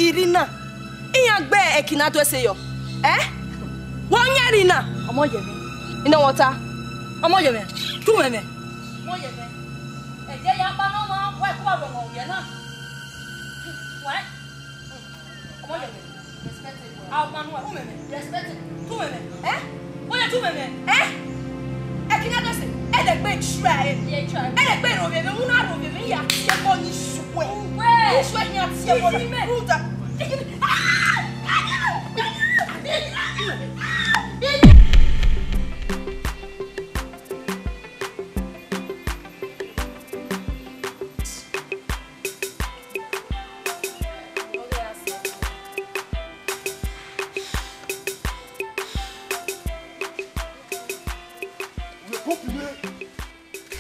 Irina, Inyagbe Ekinato say yo. 1 year na. Omo yeme. Ina water. Omo yeme. 2 yeme. Omo yeme. Eje ya pa no mo wa ko ro mo ye na. What? Omo yeme. Respect it. Ah manu wa yeme. Respect it. 2 yeme. Oya 2 yeme. Ekinato say e de gbe try. E de gbe ro yeme mu na ro yeme ya tie ko ni suwe. We. Suwe ni atie ko na. Ruta.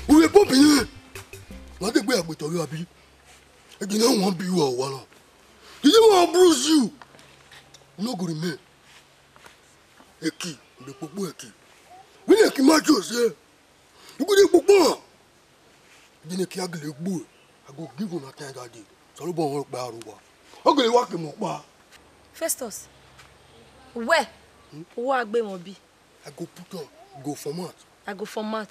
We pop in. What the way I to you abi? I don't want you or one. You don't want to bruise you. No good remain. A key, the popo a key. We need to match us, yeah. You go to popo. Then a key ugly boy. I go give him a time that day. So you won't work by over. I'm going to walk him up. Festus. Where? Okuo Egbe mo bi. I go put on, go format. I go format.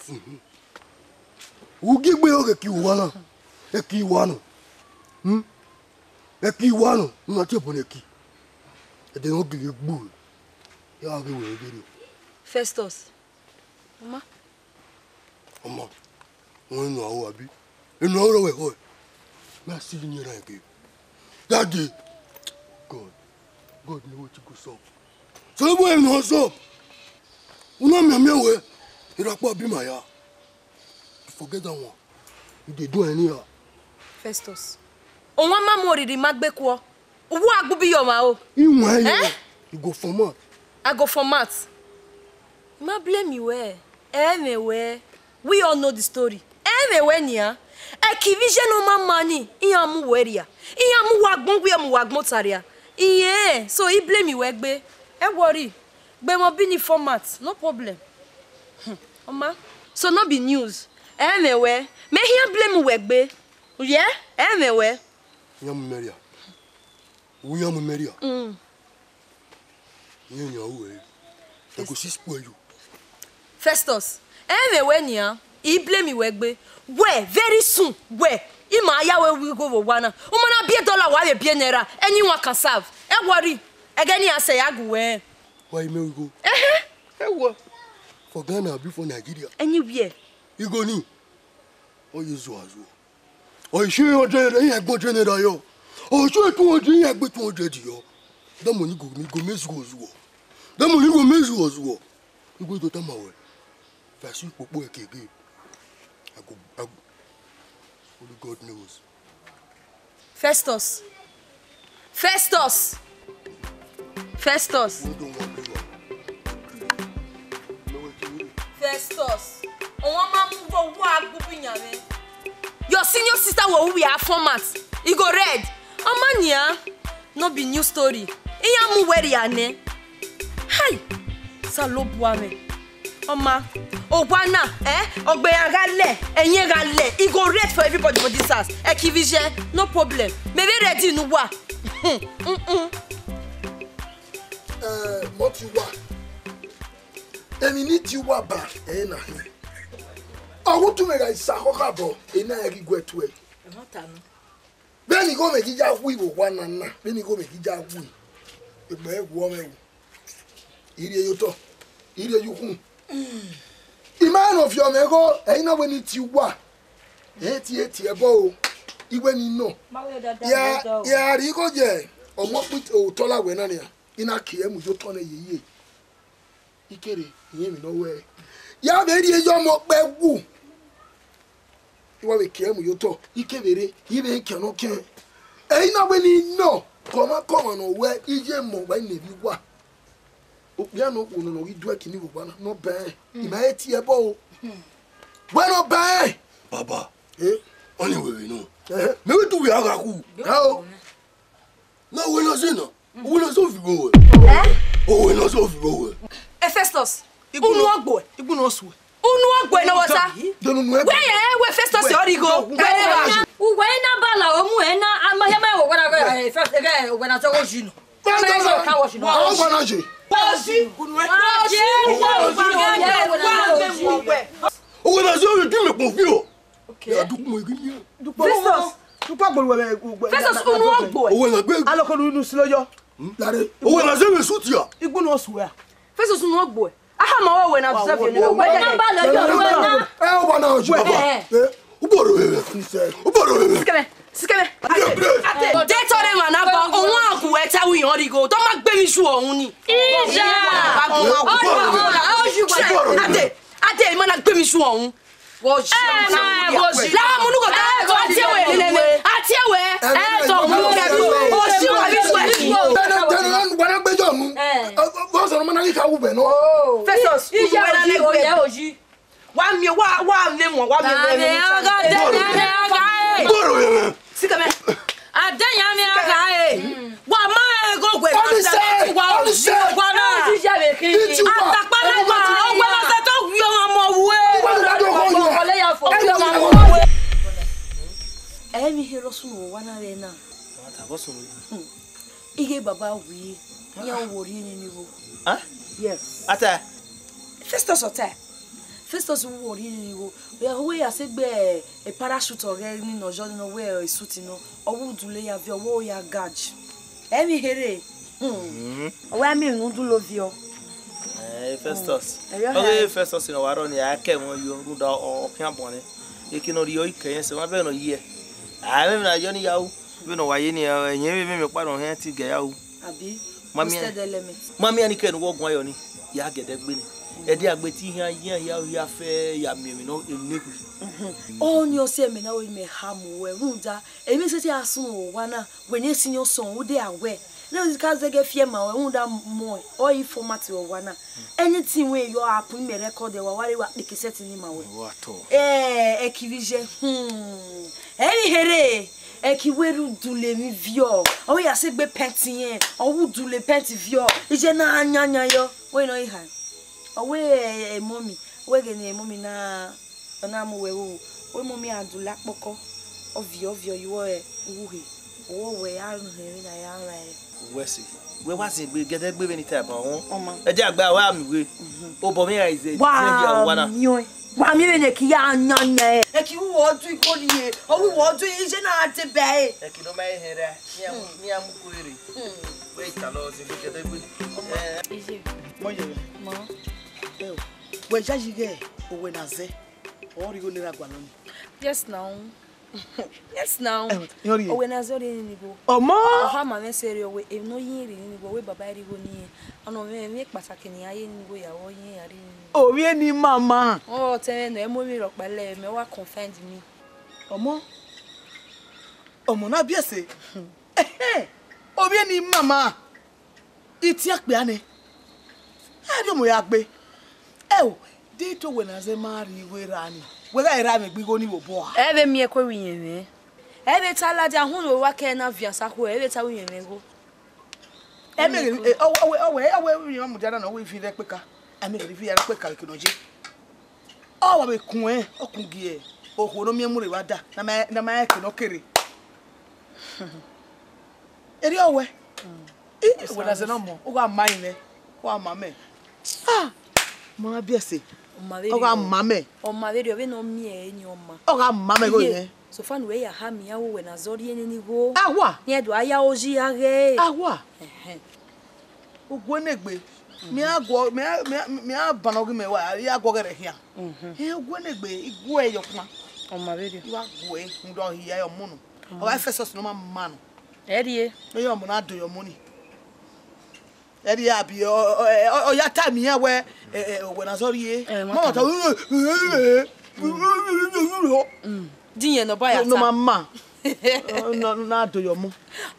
Who give me a key one? A key one. A key one, not upon a key. I don't give you bull. You are going to do. Festus. Mama. Mama. When you are happy, you know the way. I'm sitting here again. Daddy. God knows what you go so. So the boy knows up. You know me away. You don't want to be my yard. Forget that one. You did do anyhow. Festus. On one man more the magbe kwa. Uwu agbubi yo ma o. You go format. I go format. Ma blame you where? Anywhere. We all know the story. Anywhere niya. Ekivije no man money. Iya mu weria. Iya mu wagbon we mu wagbon taria. Iye. So he blame you Egbe. Worry. Gbe mo bi ni format. No problem. Oma. So no be news. Anywhere. Me here blame you Egbe. Yeah? Anyway. Yam Maria. We am Maria. I go see spoil you. Festus. Anyway, nia. He blame me Egbe. Where very soon. Where? Ima ya we go wana. Umana be $1 wa be naira. Anyone can serve. E worry. Again ya say agu we. Why may we go? What? For Ghana before Nigeria. Anywhere. You go ni. Oh you zo azo. Oh you sure you go general yo. Oh sure 200 you go 200 yo. That money go mezu zo. That money go mezu zo. You go to Tamawe. Fast you popo Ekege. I go. Only God knows. Festus. Festus. Festus. Festus. Your senior sister will be our format. You go red. Amania. No be new story. Iyamu weri ane. Hi. Salobuame. Oma. Ogwana, Ogbeyagale, Enyegale. It go red for everybody for this house. Ekivije, no problem. Maybe ready no wa. What you want? And you need you wa back, na. I want to make a sahokabo, and I regret to it. Then you go make it out we will one and then you go make it out we. The bad woman. Idia you talk. Idia you whom. The man of your mego, I know when it's you wa. Yet ago. Even you know. Yeah, you go there. Or what with Tola Wenania. In a care with your tone ye. He carry him nowhere. Ya very young mock bad woo. You want to care with your talk. He came very, he may cannot care. Ain't not when he know. Come on, or where is your more when you wa. Piano no we do one no bad. He may tear bow. Well, bad. Baba. Anyway, we know. Maybe do we have a who? No. No, we're not saying no. We're not so go. Oh, we're not so go. Festus. Unuagbo. Ibunosu. Unuagbo na wata. Where Festus already go? Uwena bala omuena amahema wona first again when I talk you. Oh, that's all you do me confuse. Okay. Festus. Festus Unuagbo. Oh, na gbe. Alokolu nu sloyo. Lare. Oh, na se me sutia. Ibunosu ya. Festus Unuagbo. Aha ma we na tsafe ni. Wena bala yo wena. Wana oju baba. Uboro wewe. Uboro wewe. Sikeme. Ate. Tore mana ba ohun aku e ta wi yan ri go. To ma gbe mi su ohun ni. Ija. Ate ma na gbe mi su ohun. Wo ji. La mu nu go ta ate we ni le. Ate we. To mu ke o si wa bi su e. Wana gbe jo mu. Go so ma na ki ka wu be no. Festus. Ija oji. Wa me mo. Uboro wewe. Sikeme. Adanya mi aga wa ma go gwe wa na ija be kin. Atapala gba ogwe la se to wi omo we. Ole ya fo wi omo we. Mi hero sunu wana re na. Ata boso we. Ige baba wi. Ya wori ni wo. Yes. Ata. Festus ota. Festus wori ni wo. We ya se gbe e parachute ore ni no jo no we e suit no. Owo dule ya vi owo ya gauge. Mi here. Owo mi ndu lo vi o. Festus. Okay, Festus no waro ni ake won yo ru da o pian bone. Ikino ri o ikeyen se won be no ye. Me na yo ni yawo. Be no waye ni enye me pa no hen ti ge yawo. Abi. Mami ani ken wo gun ayo ni. Ya gede gbe ni. Ede agbeti hian ya fe ya mi no eneku. Oh ni o se me na we me hamu we runda. Emi se ti asun o wana we ni sinyo son wo dey aware. Na o ka zege fie ma we runda mo o yi format o wana. Anything we your app me record e wa ware wa de cassette ni ma we. Wato. Ekivije. Eni here. Ekiweru dule mi vio. O ya se gbe penti yen. O wu dule penti vio. Ije na anyanya yo. We no iha. Owe mommy, we gene mommy na mu we wo. We mommy adula poko. Ovio you were uhi. Oh, we are here na ya right. Wesi. We was in get a baby type on. A jack by one way. Obomia is a one. Wa mi ne ki ya nyan na. E ki wo tu ko ni. O wi wo tu yi je na ate be. E ki no mai here. Mi am ko ere. Wait allo se get a baby. Ije. Ma. We jajige o we na ze. O ri go ni ra gwa no. Yes now. Yes now. O we na zo ni go. Omo. O ha ma me seri o we e no yin ri ni go we baba ri go ni. Ono me pataki ni aye ni go ya wo yin ya ri. Oh, we ni mama. Oh, tell me, mo mi ro pele, me wa confide me. Omo. Omo na biese. Oh, we ni mama. Iti akpe ane. Adi mo ya gbe. O, di to we na ze mari we rani. We ga ira me gbigo ni wo bo. Ebe mi e ko wiyen me. Ebe tala dia hun lo wa ke na viansa ko, ebe ta wiyen me go. Eme we mo jara na we fi le peka. Ame ri fi ara pe ka kinoje. O wa be kun e, o kun gi e. O ho no mi mu re wa da. Na ma ke no kere. Eri owe. We na ze no mo. O ga mai ne. O ama me. Ah. Mo abiese. O ga ama me. O ma ve we no mi e ni o ma. O ga ama me go yen. So fan we ya ha mi ya wo we na zori eni ni go. Awa. Ni do aya oji age. Awa. Ogwo negbe. Me banogi me wa ya gogere hia. Ogwo negbe igwo e yokma. O ma ve dio. Wa gwo e ndo hia yo munu. O wa Efesos no ma no. Erie. No yo mo na do yo money. Erie abi o ya time here we na sorry e. Mama ta Dinye no ba ya ta. No mama. No na do yo mo.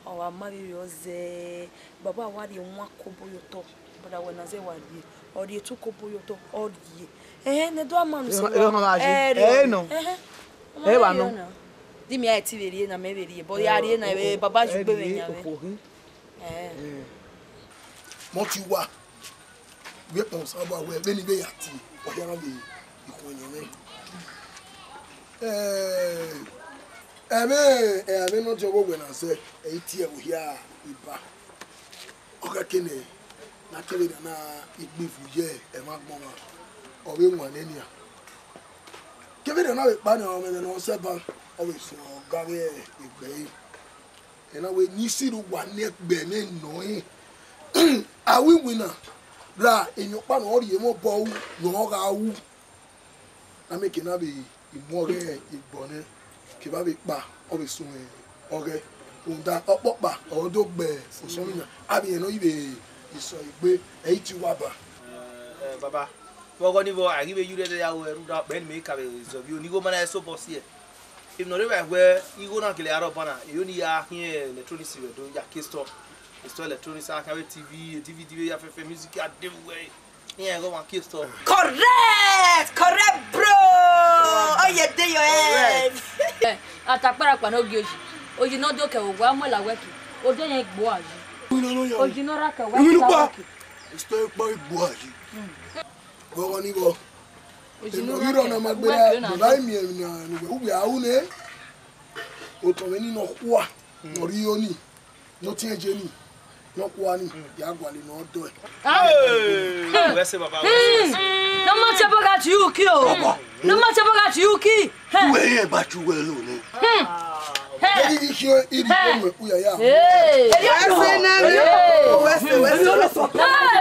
O wa ma ve yo ze. Baba wa de nwa kobo yo to. Bada we na ze wa die. O de tu kobo yo to. O die. Ne do amanu so. No. Wa no. Di mi ai ti verie na me verie. Bo ya rie na baba ju gbe nya we. Mo ti wa. We pon sabo we be ni be ya ti. O ya na be ikonye me. Ame no jogo we na se e ti e wo hia iba. Oga kene na kele na igbe fuje e ma gbon wa. O we won ni a. Kebe na we pa ni o me na o se ba o we so gare igbe. E na we ni siru wa ni egbe ni no yin. Are we winner? Bra in your pan or you more bow, no ga wu. Na make na be imore igbone. Ke ba be pa o be sun oge. Unda oppa o do gbe so na. Abi no ibe iso igbe e ti wa ba. Baba. Wo go ni bo ari be yure ya wo eru da ben me ka be so bi oni go mana so boss here. If no re we igo na kele aro bana, e oni ya here electronics we do ya kisto. Install electronics, I carry TV, DVD, ya fe music at everywhere. Yeah, go and kill store. Correct, bro. Oh, you do your head. Atakpara kwa no gioji. Oji no do ke wo amola weki. Odo yen gbo aji. Oji no ra ke weki. Stay by boaji. Go on go. Oji no ra na magbera, dai mi na ni ubi aune. O to meni no kwa. No rioni. No tie jeni. No kwani ya gwali no do e. We say baba. No ma che boga chuki o. No ma che boga chuki. We e ba chu we lo ni. Eri hio iri mo uya ya. Ese na yo. Wese.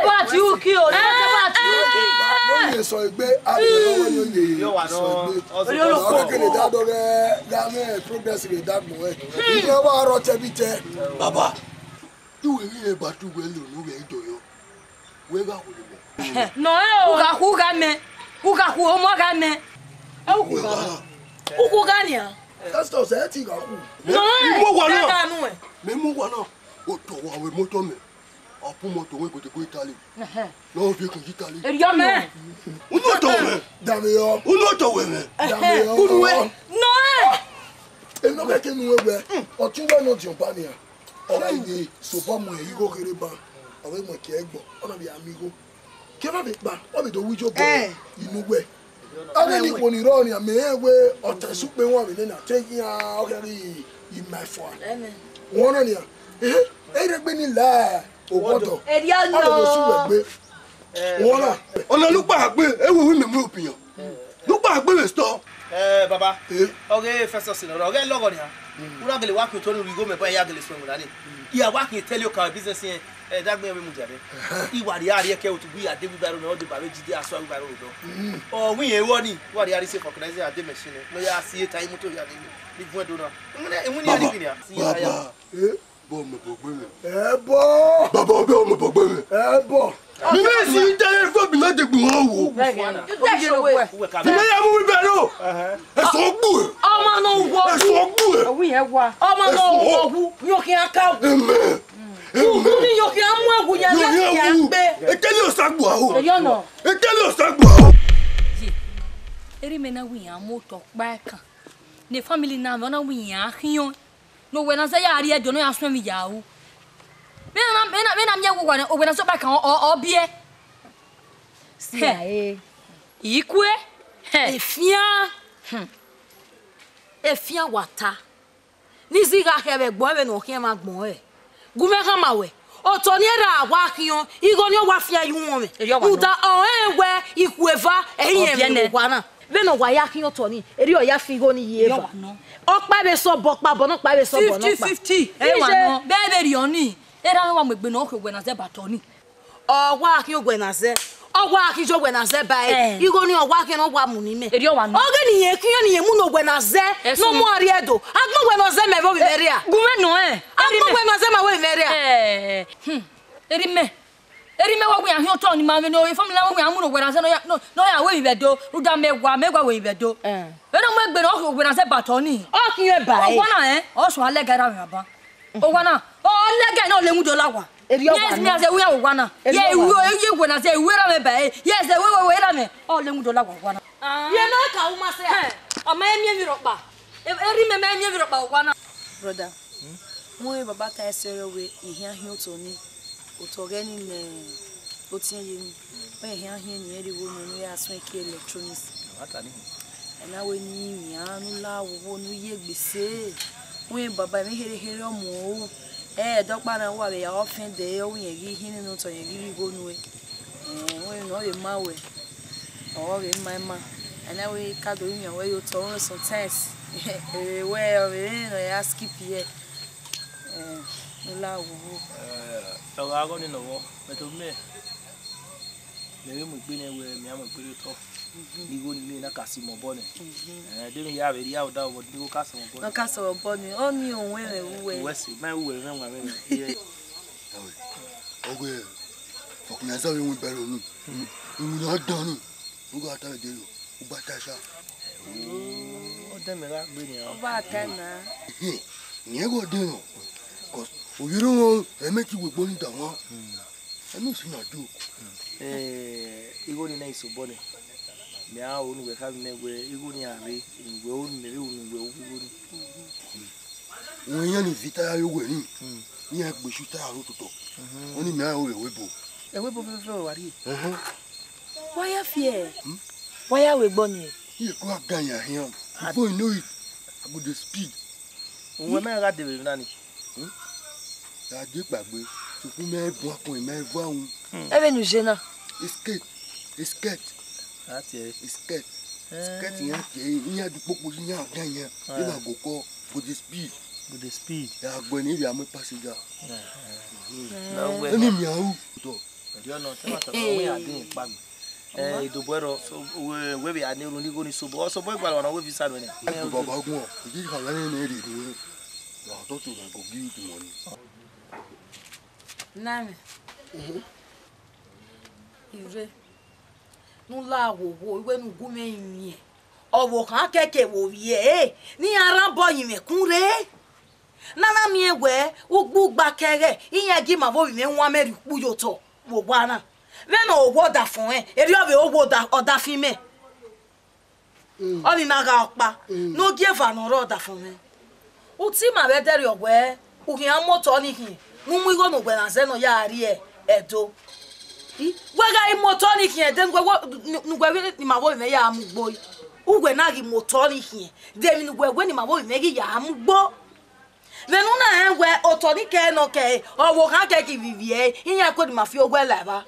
Ba chuki o. Ba chuki. No ye so egbe abi lo yo ye. Yo wa no. O ke le da do re ga me progress re da mo e. Iyo wa ro tebite. Baba. Tu we e ba tu we lo no we do yo. We ga ko le. No e o ga me. Uga ku o mo ga me. E u ku ga. U ku ga ni a. Pastor say ti ga ku. No e. Mo wa na. Ga nu e. Me mo wa na. O to wa we moto me. Apu moto we go to Italy. No be ko Italy. E yo me. Uno to we. Dame yo. Uno to we me. Dame yo. Unu we. No e. E no be ke nu we. O tun do no jumpa ni a. Ora ide so bo mo e go kere ba. O we mo ke egbo. Ona bi amigo. Ke ba be pa. O be do wijo bo. Inu we. Ade ni ko ni ro ni me we otesupe won mi na take ya ogeri imefo. Amen. Won ni Egbe ni la owodo. Eri ani o. Ade su Egbe. Won na. Ona lupa agbe ewe we me opinion. Lupa agbe we stop. Baba. Okay, first of all, okay, logo ni ha. Ura gele work to we go me boy ya gele so ngani. Ya work tell you ka business here. Dagbe we mu jare. Uwadiae ke otu bi ade bibaro na o de ba we jide aso bibaro do. Oh, we e woni. Uwadiae say for organize ade machine. No ya see time to ya ni bu do na. Emu ni ade kinia. Baba. Bo me bogbe me. Ebo. Baba obe o me bogbe me. Ebo. Mi me si tele fo bi na de gbo wo. You take it away. Mi me ya mu bibaro. E so gbu. Ọmọ no wo. E so gbu. Owi e wa. Ọmọ no wo hu. Yokin aka. Amen. Ni yokin amu agu ya ya gbe. E tele o sagbo aho. Eyo no. E tele o sagbo aho. Eri mena wi amu to pa kan. Ne family na na wi ahion. No we na say ya ari edo no ya so mi ya wo. Me na me wo gwa o we na so ba kan o bie. See Ikwe. Efia wata. Nizi ga hebe gbo we no hia ma gbon e. Gume ha ma we. Oto ni era wa hion, igo ni o wa fia yu won me. Uda o enwe ikueva eyin me gwa na. Ve no wa ya hion to ni, eri o ya figo ni yeva. O pa be so bo pa bo no pa be so bo no pa. 50-50. E wa no. Be be ri oni. Era wa megbe no okwe na ze batoni. O wa hion gwe na ze. Ogwa akijo gwe na ze bai igo ni ogwa ki no gwa mu ni me eri o wa no oge ni ye kiyan ni ye mu no gwe na ze no mu ari edo agbo gwe no ze me bo bi meria gume no agbo gwe no ze ma wo bi meria eri me wa gwe ahun to ni ma me no e family wa gwe amu no gwe na ze no ya we bi bedo ruda megwa we bi bedo e no mo egbe no gwe na ze batoni o ki ye bai o wa na o so alegara we aba o wa na o lega no le mu do lawa. Yes, me as a we are one. Yeah, you when I say where am I? Yes, the way am I? Oh, let me do like one. You know, Kauma say, a man near Europa. Every man near Europa, one. Brother, Moy Babata is away, you hear him to me, Utogani, Otin, when hear him near the woman, we are swanky electronics. And now we need Yanula, won't we be say, when Baba me hear more. Doctor na wa be often dey o yen gi hin no to yen gi go nu we no be ma we o be ma and we ka do yin we you to sometimes we no ya skip here la wo to ga go ni no wo me to me mu gbe ne we mi am gbe to ni go ni me na kasi mo bo ne de mi ya be ya o da wo ni go kasi mo bo no kasi mo bo ni o ni ohun we we si ma we me wa me ye ogwe fokuna za we bero nu nu dan nu u ga ta de lo u ba ta sha o de me la gbe ni o ba ta na ni e go de no cause o yiro won e me ti we gbo ni da won e no si na do igo ni na isobo ne me a onu we ka me we igo ni are we onu me we igo ni won yan ni vita yo we ni e gbe shuta aro toto oni me a o we bo fe wa ri why ya fear why ya we gbo ni e ko agan ya hian before you know it I go the speed won me ga de be na ni ya je gbagbe so fun me bo akun me vo awun ebe nu je na Esket. Ati esket. Esket yan ke yan du popo yan gan yan. E na go ko for the speed. With the speed. Ya gbe ni bi am passenger. Na we. Ni mi awu to. Do you know tell me we are doing pa mi. Idobero so we be ani ru ni go ni so bo so boy gba ona we visa no ni. Baba gun o. Ji ka la ni ri ni. Ya to to go give you the money. Name. Ive nula wo iwe nu gume yin owo kan keke wo ye ni ara bo yin me kun re nana mi ewe ugbu gba kere iyan gi ma bo mi nwa meri pu yo to wo gba na ve no owo da fun eri owe owo da oda fin me oni na ga pa no give an oro da fun me o ti ma be dere ogwe o hin moto ni hin mu igo no gbe na se no ya ari edo Wega imotoni here then ngwe ni mawo me ya amugbo. Ugwe na gi motoni here. Then ngwe ni mawo me gi ya amugbo. Venu na engwe otoni ke no ke owo kan ke ki vivie iyan ko di mafia ogwe laba.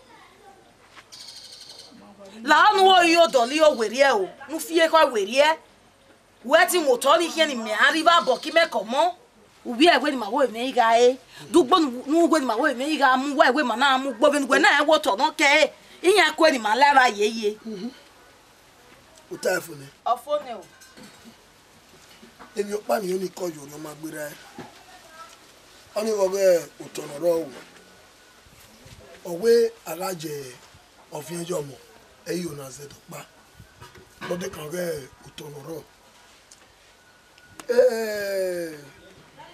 La nu o yo doli o weri e o. Nu fie ko weri e. Weti motoni here ni me arriva bo ki me komo. Ubi egwe ni mawo me ga e. Dugbo nu ugwe ni mawo me ga mu wa egwe mana amugbo be ngwe na enwo to no ke iyan ko ni ma laba yeye. Uta fune. Ofone o. Ebi opa mi oni kojo no magbera. Oni woge utonoro o. Owe alaje ofienjo mo. Eyi ona ze dopa. Bode kan ge utonoro.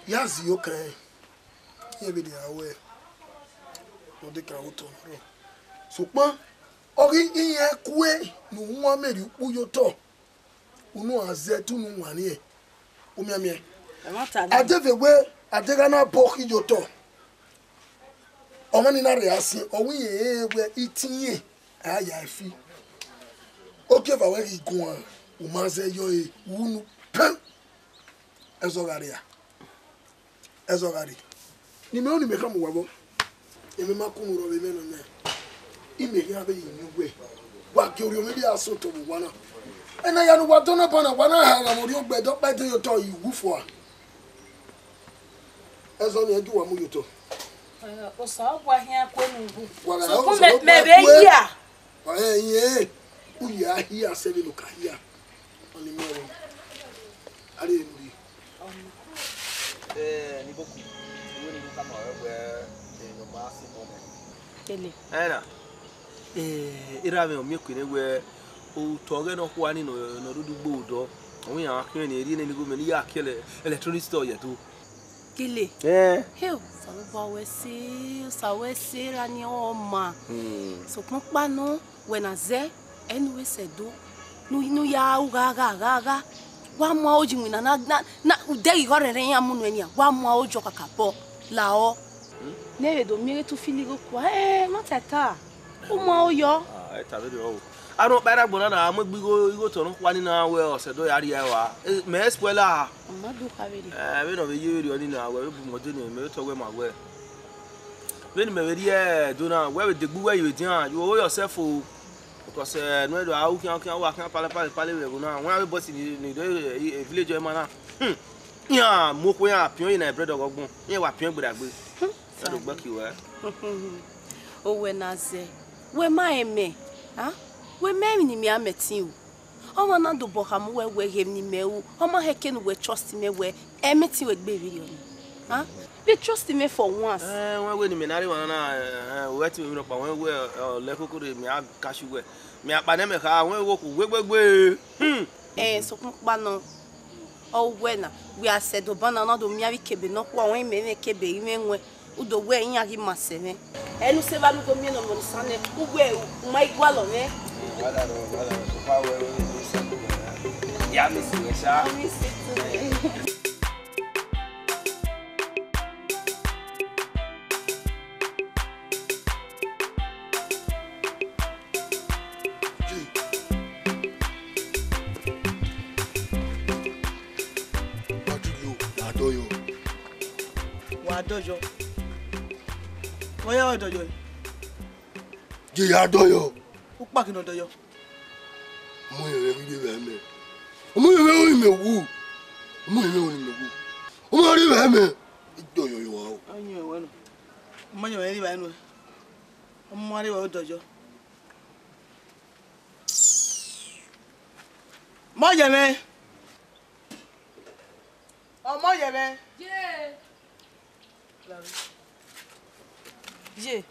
Yazi yokan. Yebe di awe. Bode kan utonoro. Supa ori iye kwe nu nwa meri uyo to. Unu aze tu nu nwani e. Umiamie. Adevegwe adegana boki yoto. Omani na reasi owi ewe itinye aya ifi. Oke va we igun umaze yo e unu pem. Ezogaria. Ezogari. Ni me oni me kamu wabo. Eme makunu ro be meno me. Ime ya be yiwe. Wa ki ori o me bi aso to bu wana. Ena ya no wa dona bana wana ha ga mo ri ogbe do pe te yo to iwu fo a. Ezo ni edu wa mu yo to. O sa ogwa hia ko nu. So ko me be ya. Ye. Uya hia se bi luka hia. Oni mo. Ari ndi. Ni boku. Wo ni kama wewe no basi mona. Ele. Ena. Ira me o mi kwene we o toge no kwa ni no dudu gbodo. Awon yan akin ni eri ni go me ni ya kele electronic store ye to. Kile. Heu, sawe se rani oma. So papa no when aze anyway sedo no ya ugaga. Wa mo oji wina na udegi horere yan munu eni a. Wa mo ojo kakapo lao. Ne do mi to filigo kwa not eta. O mo oyo. Eta be do. Aro para gbona na amagbigo igo to no kwa ni na we osedo yari ya wa. Me spoiler. Amadu kaveri. We no be yiri oni na we bu mo de ni me to we ma we. When me very do na we de gbu we you dia you owe yourself o because no do how can wa kan pale we go na won boss ni do village e ma na. Ya mo ko ya pion na bread ogbon. Yen wa pion gbadagbe. Na do gba ki we. O we na ze. We ma eme. Ha? We me ni mi ametin o. Omo na do boham we hem ni me o. Omo heke we trust me we emetin we gbe video ni. Ha? Be trust me for once. We ni me na re wan na we ti mi pa wen we le kokoro mi a kashu we. Mi apa na me ka wen wo ku gbegbe. So kun pa no. O we na we are said obana na do mi ari kebe no kwa wen me kebe ime nwe. Udo we yin agi maseme. Enu se ba lu do mi no mo sane. Ugwe ma igwalo me. Wala so pa we ya mi si sha. Mi si tu. Dojo. Oya dojo. Je ya doyo. O pa kino dojo. Mo ye ri be me. Mo ye o me wu. Mo ye o me wu. O mo ri be me. Doyo yo wa o. Anyo we no. Mo ye ri be no. O mo ri we dojo. Mo ye me. O mo ye me. Je.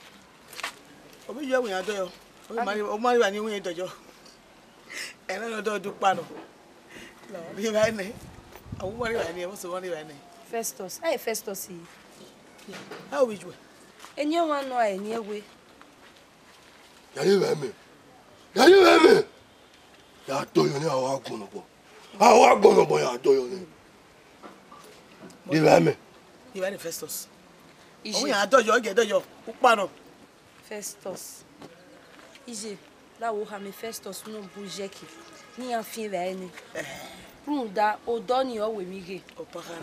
Obi je wen adoyo. O mari wa ni wen dojo. Ela no do dupa no. Lo ri ba ni. O mari wa ni e so mari wa ni. Festus. Hey Festus. How we do? Enye wan no ai ni ewe. Ya ri be me. Ya ri be me. Ya doyo ni awa gun no bo. Awa gun no bo ya doyo ni. Ri be me. Ri ba ni Festus. O yan adoyo ge doyo. O pa no. Festus. Ije, lá o Hamefestos no bujeki. Ni afin vene. Runda odoni o wemige.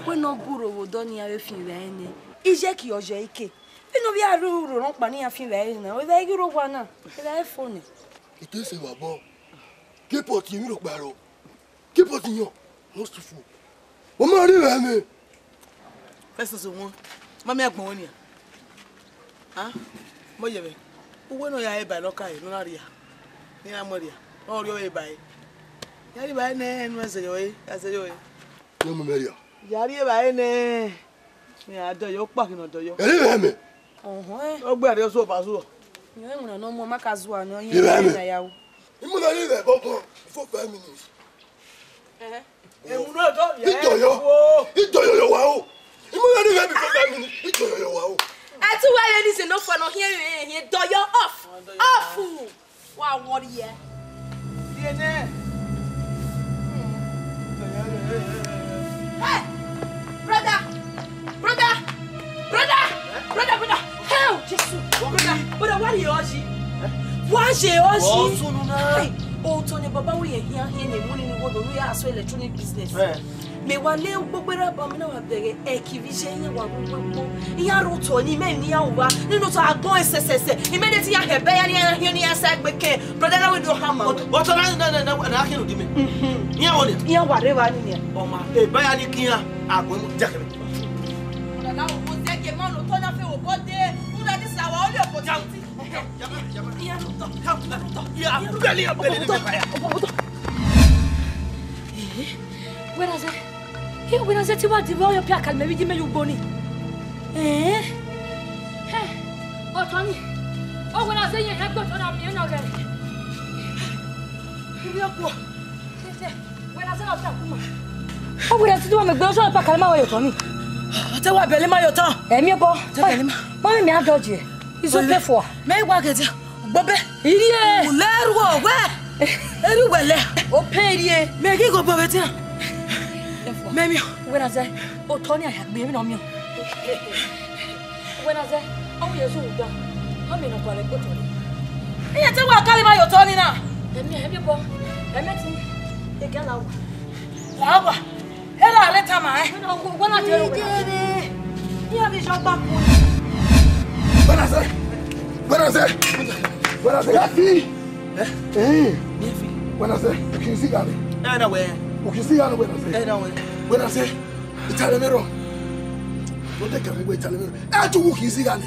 We no buro odoni a afin vene. Ije ki oje ike. We no via ruru no pa ni afin vene. We ve giro wana. We ve phone. Ite se wa bo. Ke poti mi ro paro. Ke poti yan. No stufu. O ma ri vene. Festus won. Mami agbon oni. Ah? Mo yebe. Uwe no ya e ba lokai no na ria. Ni amoria. No rio e ba e. Yari ba ne enu ase yo e. Ase yo e. No mo meria. Yari e ba ne. Mi ado yo pa kino do yo. Eri veme. O gbe are so pa so. Yo e mo no mo maka zuwa no Eri yen veme. na yawo. Imu na ri ve before 5 minutes. Emu no to ye. Ito yo wa o. Imu na ri ve before 5 minutes. Ito yo wa o. Ati wa ye ni se no for no here do your off. Off. Wa worry ye. Ye ne. Hey! Brother! Hell, Jesus! Brother, what are you oji? What are you oji? Hey! Oh, Tony, Baba, we are here in the morning. We are so electronic business. Me wale ugbobera ba me na wa bere ekivije wa gbogbo iya ro to ni me ni awa ninu to agbon esesese immediately ya hebe ya ni asa gbeke brother na we do hammer what na akinu di me iya wo ni iya wa rewa ni ni o ma e ba ya ni kian agbon jakere brother na wo zege mo no to na fe wo bode una di sa wa o le opportunity iya ro to iya bele ni me pa ya Buenas noches. Che buenas noches, ti va di voglio più calma, vedi meglio buoni. Oh Tony. Oh buenas noches, che ecco torna mio no che. Ti qua. Sì. Buenas noches, sta kuma. Oh buenas noches, tu va me gbo so pa calma wa yo Tony. Te wa bele ma yo tan. Mi bo. Te bele ma. Mami mi adoje. Iso pe fo. Me wa gete. Gbobe. Irie. Uleru o we. Eri wele. O perie. Me ki go bobe ti. Memi. Buenas noches. O Tony ya gbe mi no mi. Buenas noches. O yesu uda. O mi no kwa le ko Tony. Iye te wa kale ma yo Tony na. Emi bo. Emi ti. E ga la wa. La wa. Ela leta ma e. No go na te ro. Iya mi jo gba ku. Buenas. La fille. Buenas. Ukisi gani? na we Ukisi gani buenas. na we Buenas. Italemero. Don't take me Italemero. Atu ukisi gani?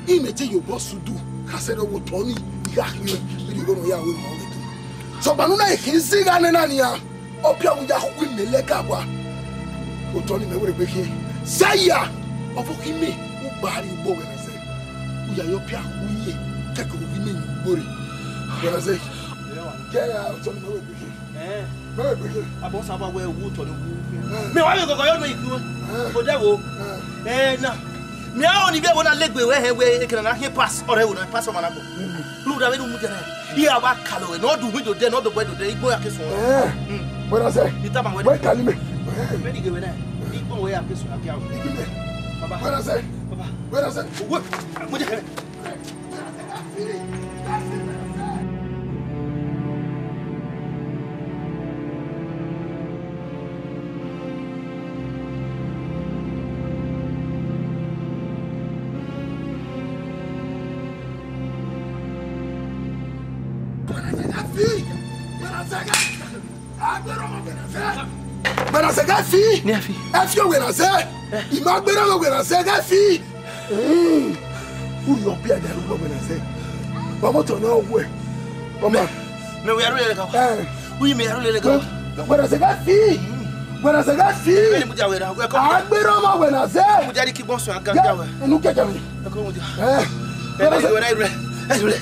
Imeje yo boss do. Kasero wo Tony. Iga hiyo. Bidi go no ya we mo wetu. So banu na ikisi gani na niya. Opia uja ku meleka kwa. O Tony me we gbeke. Saya. Ofoki me. U bari bo we na se. Uya yo pia uye. Take o bi me bori. Buenas. Yeah, Tony me we gbeke. Me gbeke. abo sa ba we wu to ni wu me wa me gogo yo no iku o de wo na me a oni be wona legbe we he we ekena na he pass ore wo na pass o mana go lu da we mu jere iya wa kalo we no do we do de no do boy do de igbo ya keso Buenas. ita ba we Wait, Kalime. me di ge we na igbo we ya keso akia o baba Buenas. baba Buenas. wo mu jere Buenas, gafi. Nefi. Afio buenas. Ima gbera mo buenas, gafi. Uyo bia da ru buenas. Baba to na owo e. Baba. me we aru le ka uyi me aru le ka Buenas, gafi. Buenas, gafi. me mu ja we ra ko Agbera mo buenas. mu ja di ki gbon so aga ja we Enu keja mi. ko mu ja Buenas. we ra ire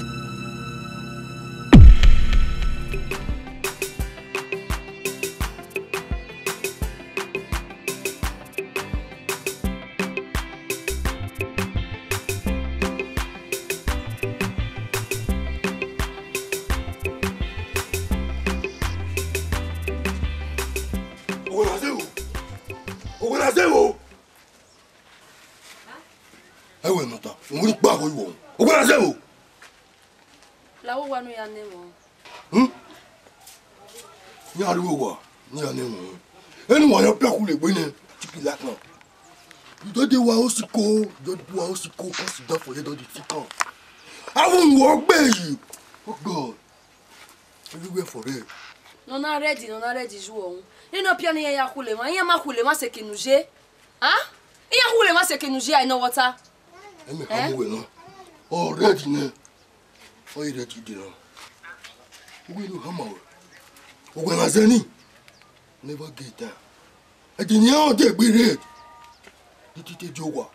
La wo wa no ya nemo. Nyari wo ni ya nemo. Eni wa ya pia ku le gbe ni. Tiki like now. You don't do what else go. Don't do what else go. Cause you don't for you don't difficult. I won't work baby. Oh God. Everywhere for it. Non na ready jou. Ni no pia ni ya khule ma. Ya ma khule ma se ke nuje. Ah? Ya khule ma se ke nuje I know water. Emi ka mo we no. Oh ready na. Oh ready dey no. We no hammer. We na zeni. Never get that. I didn't know they be red. Did Jowa?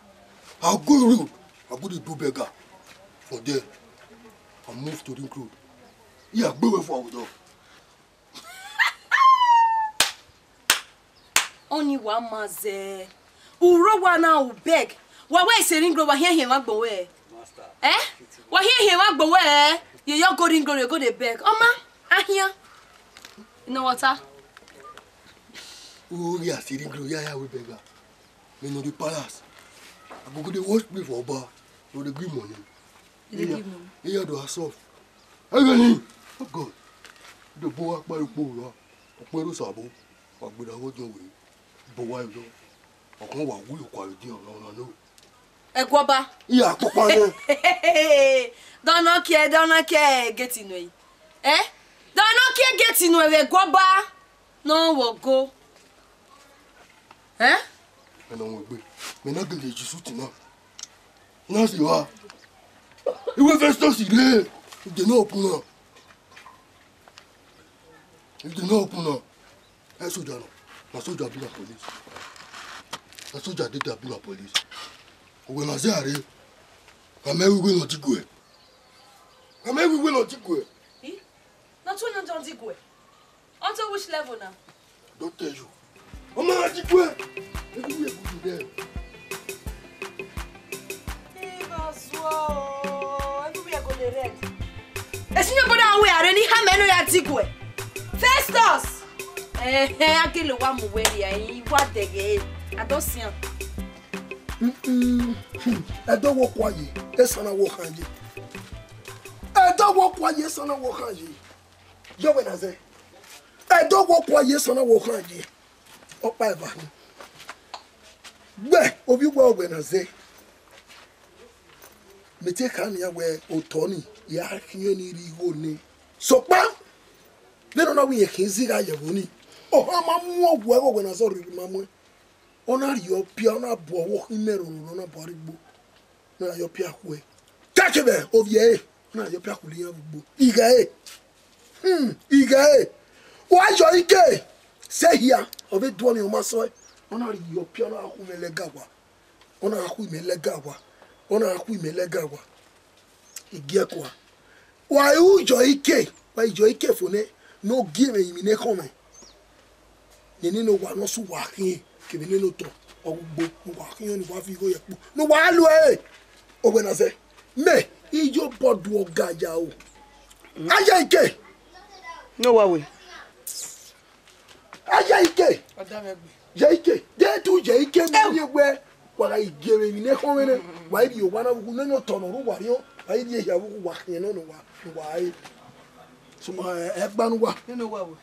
I'll go road. I'll go to do beggar. For there. I'll move to the road. Yeah, go away for though. Only one maze. Urowa na ubeg. Wa we se ring wa here ma gbo we. Master. Eh? Wa here ma gbo we. You go ring you go dey beg. Oma, ahia. You know what? Oh, yeah, sitting grow, yeah, we beggar. Me know the palace. I go the wash play for bar. No, the green money. The green money. Yeah, do a soft. I got him. Oh God. The boy by the pool. I put us abo. I go the whole way. Boy, do. I come what we quality. No. Egwaba. Yeah, papa. Don't care. Get in way. Eh? Don't care. Get in way. Egwaba. No, we'll go. Eh? I don't want to be. I'm not going to shoot now. Now, see what? You will first see there. If they know open up. If they know open up. I soldier no. I soldier be the police. I soldier did that be the police. When I say are, I'm everywhere not to go. I'm everywhere not to go. Eh? Not when you don't go. Until which level now? Don't tell you. I'm not to go. Everywhere go there. Everywhere go the red. Esinyo boda we are ni ha menu ya tigwe. Festus. Akile wa mu we ya Uwadiae. Adosian. I don't walk why you. Yes, I walk on you. I don't walk why yes, I walk on you. You when I say, I don't walk why yes, I walk on you. Up by back. Where of you go when I say, me take on ya where o Tony, ya ni rigoni. So bam, they don't know we can see guy yabuni. Oh, I'm more when I saw you, Honor your piano boy walking mirror on a body book. Now your piaque. Catch a bear of ye. Now your piaculia book. Igae. Igae. Why joy gay? Say here of it dwelling on my soil. Honor your piano who may legawa. Honor who may legawa. Honor who may legawa. Igiaqua. Why who joy gay? Why joy gay for ne? No give me in a comment. You know what was walking. Kibini no to ogbo wa kiyan ni wa fi go yepo no wa lu o gbe na se me ijo bodu ogaja o aja ike no wa we aja ike oda me gbe je ike de tu je ike mi ye gbe wa igere mi ne kon we wa bi o wa na bu no to no ru wa yo wa bi e ya bu wa kiyan no wa ai so ma e gba nu wa no wa we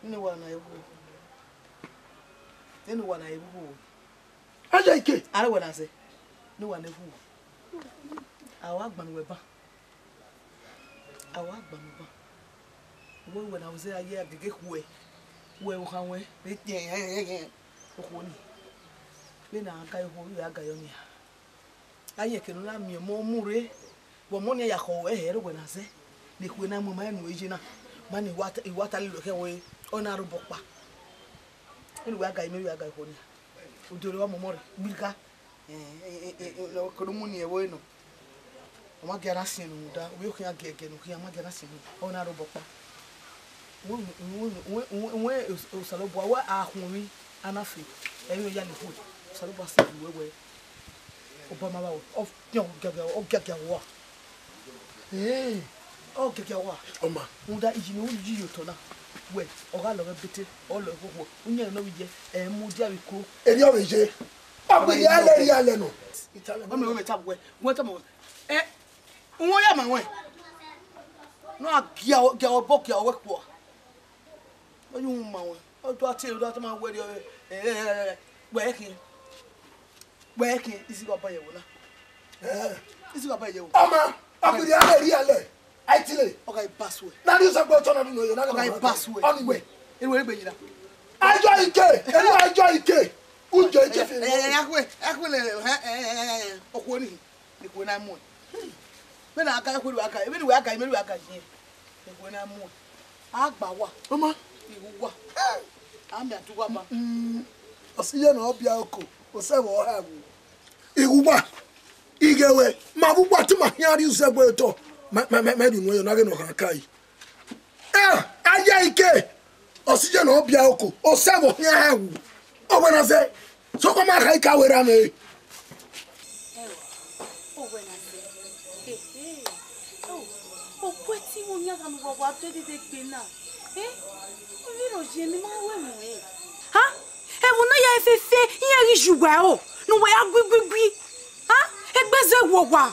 no wa na e bu no one I woo. Aja ike. I don't want to say. No one who. I walk by Weber. I walk by Weber. When I was there, I had to get away. Where can we? When I got home, I got on here. I can learn me more mure. One money I call a hair when I say, Nick when I'm a man, Regina. Money what I look away on our book. Anyway, I got maybe I got one. We do one more. Bilka. Columnia, bueno. I'm not getting us in that we can get again. We are not getting us in on our book. Where is Salobo? Where are we? Anafi. Every young food. Salobo said, where Obama of young Gaga or Gagawa. Eh, oh, Gagawa. Oma, who that is you to now. Wait, or I love a bit all of what we know yet, and Mudiaco. And you're a jay. Oh, we are Italian. I'm going to tap away. What a moment. Eh, why am I? No agia book your work for. You man. Oh, do I tell you that man where you working is got by you. Is got by you. Ama, I'm with the other I tell you. Okay, pass way. Now you say about turn no, you're not Okay, going pass way. Anyway. It will be you. I join K. I join K. Who join K? Okoni. The Kuna Moon. When I can't go back, even work, I may work again. The Kuna Moon. Agbawa. Mama. I'm there to go. I see you no Biako. Or say what have you? Iruba. Igewe. Mabuwa to my hair you say well to. My you're not going to Hakai. I join K. Or see you no Biako. Or say what you have. Oh, when I say, so come on, I can't wear me. Ha? E wona ya efefe iya ri juwa o. No we agbegbe. Ha? Egbeze wogwa.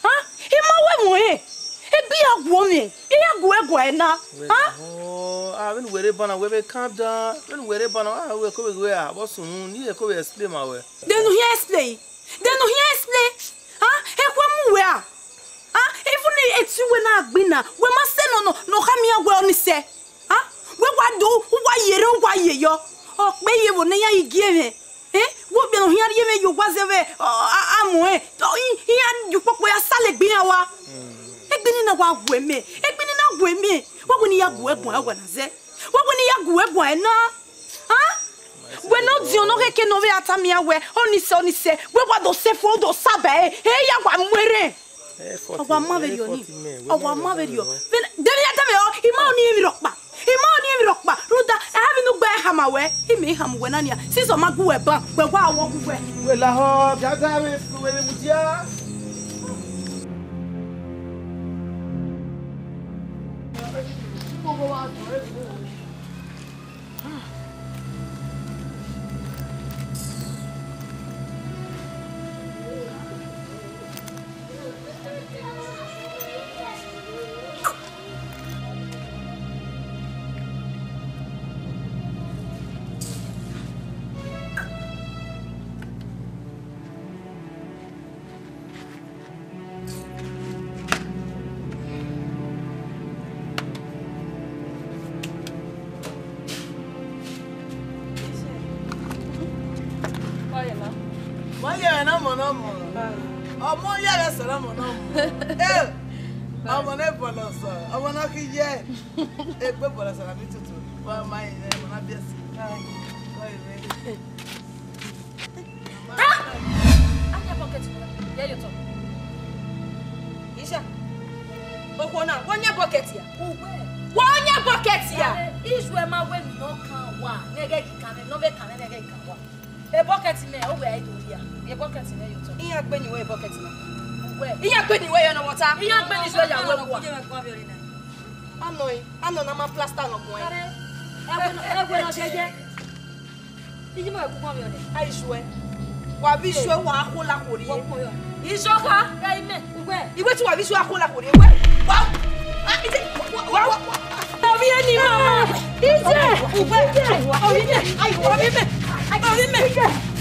Ha? E ma we mo e. E bi agwo mi. E agwo na. Ha? Oh, when we bana we calm down. When we bana we ko we ah bo sun ni e ko we explain ma we. They no hear explain. Ha? E kwa mu we ah. Ha? Even eti we na agbina. We ma se no ka mi agwo oni se. Ha? We wa do wa ye yo. Oh, me ye wo ne ya igie wo be no hia ye me yo gwazeve amoe. To hia ju popo ya sale gbin awa. Egbini na wa gwe me. Wa woni ya gwe egbon awa na ze. Wa woni ya gwe egbon na. Ha? We no di ono ke no we atami awe. Oni se. We wa do se fo do sabe. Ya wa mwere. Awa ma verio ni. Awa ma verio. Demi atame o, ima oni emi rokpa. Ruda, I have no bear hammer where he may ham when Anya. Since on my good back, where I walk away. Well, I hope you have it with you. Ano na ma plaster no boy. Egwe no seje. Iji mo eku kon mi ode. Aiswe. Wa bi swe wa akola kori. Isoka. Ya ime. Iwe ti wa bi swe akola kori. Wa. Ije. Wa. Obi eni mama. Ije.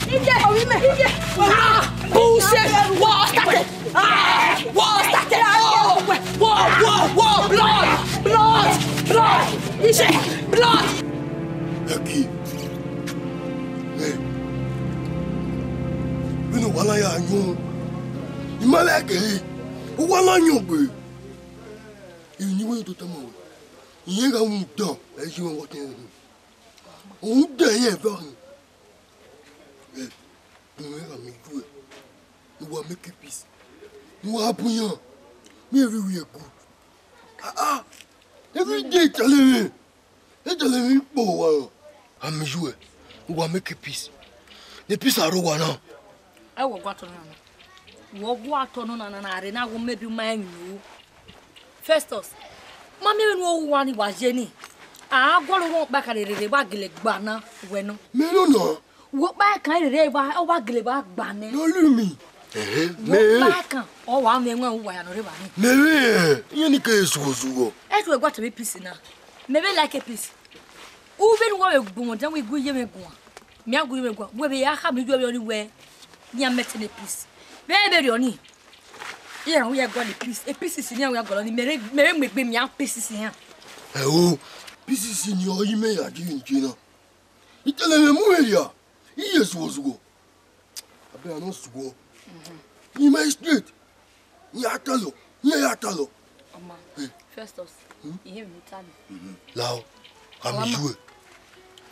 Ije. Bullshit. War started. War started. War. Blood. Ije. Blood. Aqui. Hey. Bino wala ya nyo. Imaleke. Wala nyo be. Ni we to tamo. Iye ga mu dan. E ji won wotin. O de ye ba. Eh. Bino ga mi ku. You want make peace. You are buyan. Me everywhere good. Every day telling me. They telling me, oh, I'm you. You want make peace. The peace are over now. I will go to no. Wo to no na arena go maybe man you. Festus. Mama we no wani wa jeni. Agworo won ba ka rere ba gele gba na we no. Me no. Wo ba kan rere ba o ba gele ba gba ne. No leave me. Baka o wa me nwa wo ya no reba ni. Mary, you need to go. It we got to be peace now. Maybe like a peace. Even what we go then we go ye me go. Me agu me go. We be ya ha me do only where nya met in peace. Baby oni. Yeah, we are going to peace. A peace is in here we are going to make me a peace in here. Oh, peace in your email are giving Gina. You tell him movie. Yes, was go. I better not go. You may street. Yatalo. Festus. You hear me tell me. Now, I'm you.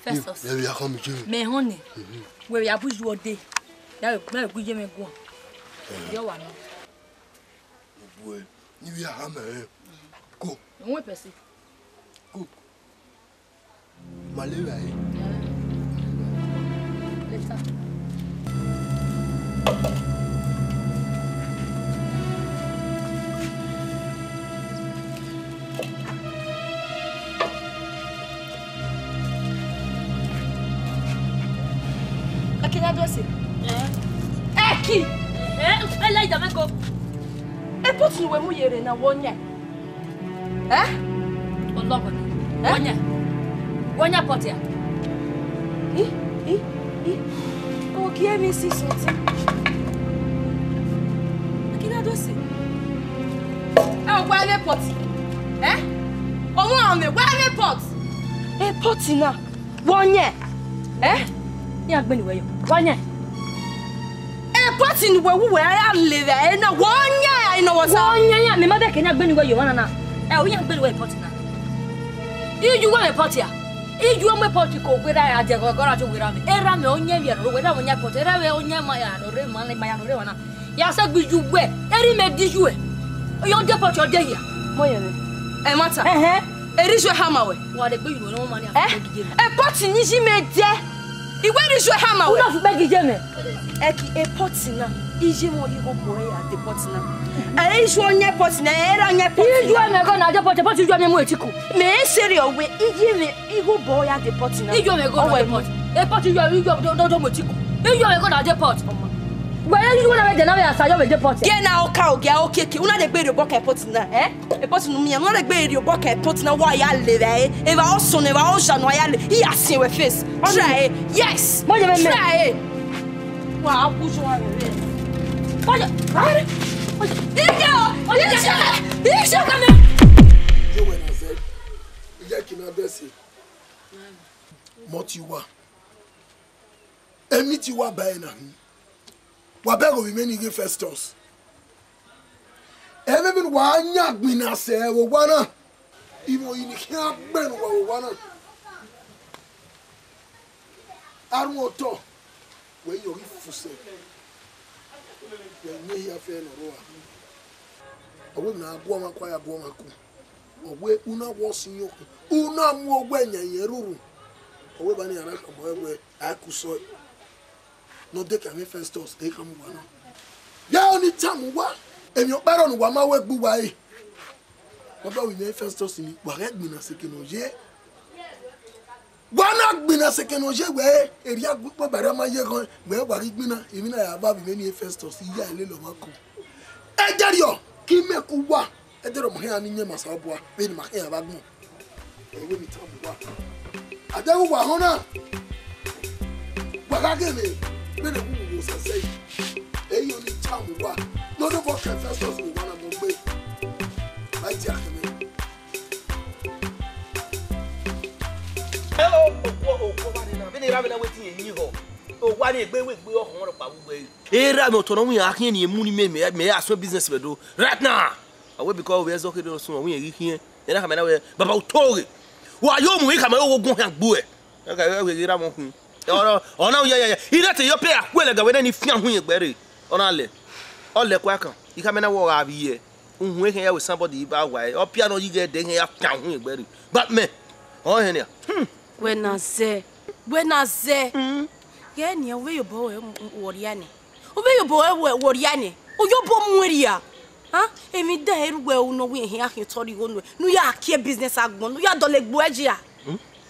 Festus. Maybe I come to me honey. Where you push your day. That will go me go. You want boy, you are hammer. Go. No way, Percy. Go. Malaria. Let's Can I do it? Eki! I like the man go. E put you when we are in a 1 year. Eh? On love 1 year. 1 year pot here. Oh, give me see something. Can I do it? Oh, why me pot? Eh? Oh, me, why me pot? E pot na 1 year. Eh? Yeah, Benny, where you? 1 year. A pot in where we are living. No 1 year. I know what's 1 year. My mother cannot Benny where you want now. Oh, we have Benny where pot now. You want a pot here? You want my pot to go where I go to where me. Era me on year, whether when you put it away on your Maya or Reman, my Revana. Yes, I will you wear. Every made this way. You're the pot your day here. A matter. It is your hammer. What a good no money. A pot in easy made there. Where is your hammer? We have to beg Jimmy. A potina. Easy more you go boy at the potina. I ain't sure your potina. You are not going to pot you are more chico. May serial with Eagle boy at the potina. You are going to pot. A pot you are don't chico. You are going to the pot. Where you want to the number aside of the pot? Get now, cow, get okay. You not a better book at potina, eh? A potina, me, I'm not a better book at potina. Why I live, eh? If I also never ocean, why I he has seen with face. Try it. Yes. Try it. Wow, push one. What? Wabego we many give Festus. Even one yak mina say wana. Even you can't burn wana. Armoto. Where you refuse. When you hear fair no. I will not go on quiet bomaku. Or where una was in you. Una more when yeruru. Or when you are where I could soy. No, they can make Festus. They come one. Ya only time one. And your baron wama work buwai. What about we make Festus in it? What been a second oje? One not been a second oje where area good barama yegon where warigmina even I have many Festus. Ya little mako. Ejario, Kime Kuwa. Edero Mahani Masabwa, Ben Mahia Bagmo. And when we tell me what. I don't want Hona. What I give me. When the woman was saying, "Hey, you need time to work." No, the work can first us with one of them. Like Jack. Hello, Okuo. Been around waiting in you. Oh, why they be with we all want about way. Hey, Ram autonomy. I can't even me as well business we do right now. I will because we are talking soon. We are here. And I come away. But about Tory, why you make a man go and boy? Okay, we get around. Oh no, yeah. He let you pay well go when any fian hu egbere. Onale. Ole kwa kan. You come na wo ga bi here. Unhu here with somebody ba why. O piano you get dey here fian hu egbere. But me. Oh here. When I say. Yeah, near where you boy Uwadiae. Obey your boy Uwadiae. Oh, your bomb where huh? Emi da eru we no we here he told you no ya care business agbon. No ya dole gbo eji a.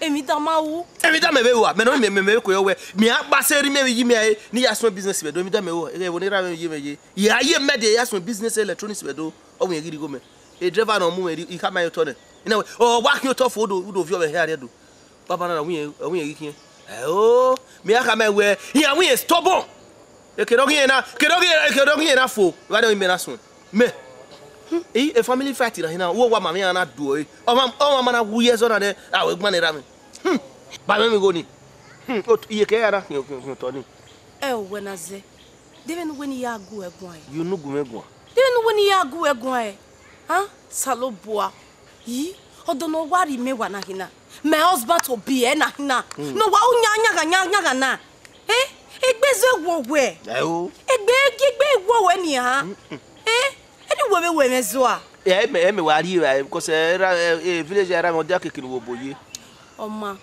Emi da ma wo. Emi da me be wo. Me no me ko yo we. Me agbaseri me yi me ni ya so business be do. Emi da me wo. E wo ni ra me yi me yi. Ya ye me de ya so business electronics be do. O we gidi go me. E driver no mu e ka ma yo to ne. Ina we. O wa ki to fo do vi o be here do. Papa na we yi kin. Oh, me aka me we. Ya we stubborn. E ke do kin na fo. Wa do me na so. Me. A family fight in here. Wo wa mama na do e. O mama na wu years on there. Ah, we gba ni ra me. Ba me go ni. O iye ke ara kin to ni. When I say, Devin when you go egun. You no go me go. Devin when you go egun. Huh? Saloboa. Yi, odono wari me wa na hina. My husband to be na hina. No wa nya na. Egbeze wo we. Egbe wo we ni ha. Edi we mezoa. Me wari because village era mo dia kekini wo boye. Oma.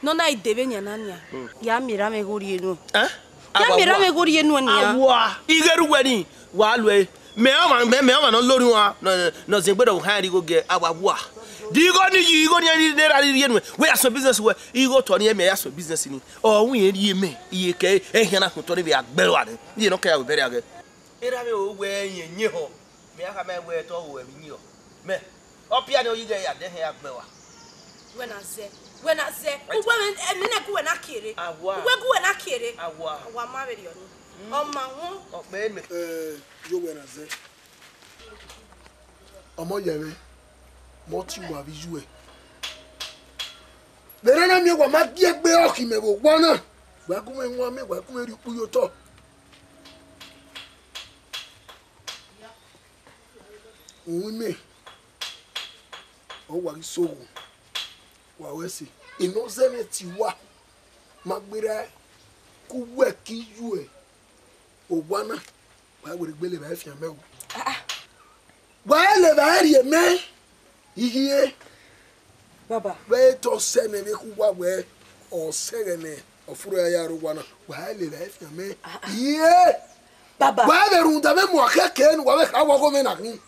No na idebe nya nania. Ya mira me gori enu. Ya mira me gori enu ni ya. Awa. Igeru weni. Wa lwe. Me o no lori wa no zegbedo han go ge awawa. Di go ni dey rally enu. We are so business we. I go to ni me ya so business ni. O wi eri me. Iye ke ehia na to ni be agbero ade. Ni no ka ya we very age. Era me o we yenye ho. Me aka me we to wo emi o. Me. Opia ni oyi ge ya de he agbewa. When I say, we me na ku na kere. Awa. We ku na kere. Awa. Awa ma be oni. O ma ho. O pe me. Yo when I say. Omo yere. Mo ti wa bi ju e. Bere na mi wa ma die gbe oki me go gbona. Gba ku me nwa me gba ku me ri pu yo to. Women, oh, what is so? What was it? Innocent, you are. Magbira, who work you, or one. Why would it believe if you know? Why live I man? Ye, Baba, wait to send me who were or second or for a year one. Why live if you may? Yeah, Baba, why the room that I can work our woman.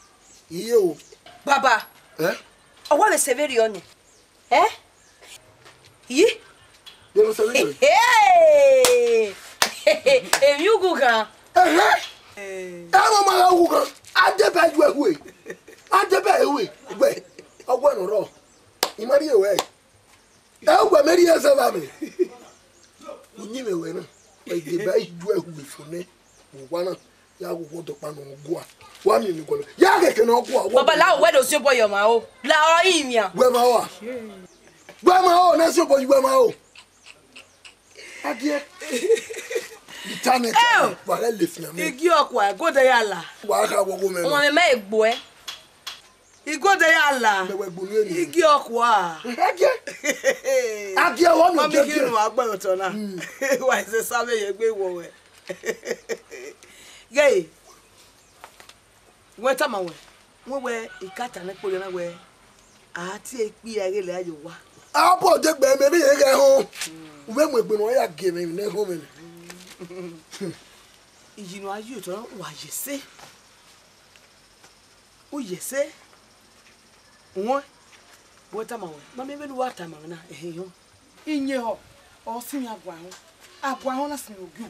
Yo, Baba. I want to say very on. Ye? You know something? Hey! If you go, I'm my own. I debate you away. I debate away. Wait, I want to roll. You marry away. I'll go marry as a baby. You knew me when I debate you away for me. One of you want to pan on go. 1 minute go. Ya get no go. Baba la where does your boy your ma o? La o imia. Where ma o? Na so boy where ma o? Adie. Itane ka. Wa le lefina me. Igi okwa go de yala. Wa ka wo me. Omo me egbo e. Igo de yala. Me we gbonu eni. Igi okwa. Adie wo no je ki nu agba oto na. Wa se sabe ye gbe wo we. Gay. Wọ́n tá ma wẹ̀ wọ́n wẹ̀ ìkàtà ní pòlì náà wẹ̀ àti èpì ẹ̀rẹ́ lẹ́yà yóò wá. Àbọ̀ jẹ́ gbẹ̀mí ẹ̀mí yẹn kẹ́ hàn wọ́n mú ìgbìmọ̀ wọ́n yà gé mi ní ẹ̀hún mi. Ìyìnà ayé òtọ́ wà yẹ̀sẹ̀ ó yẹ̀sẹ̀ wọ́n tá ma wẹ̀ mami ẹ̀mí ni wọ́n tá ma wẹ̀ náà ẹ̀hìn yẹn. Ìyẹn họ ọ̀sìn àgọ́ ahọ́n náà sì ní ògì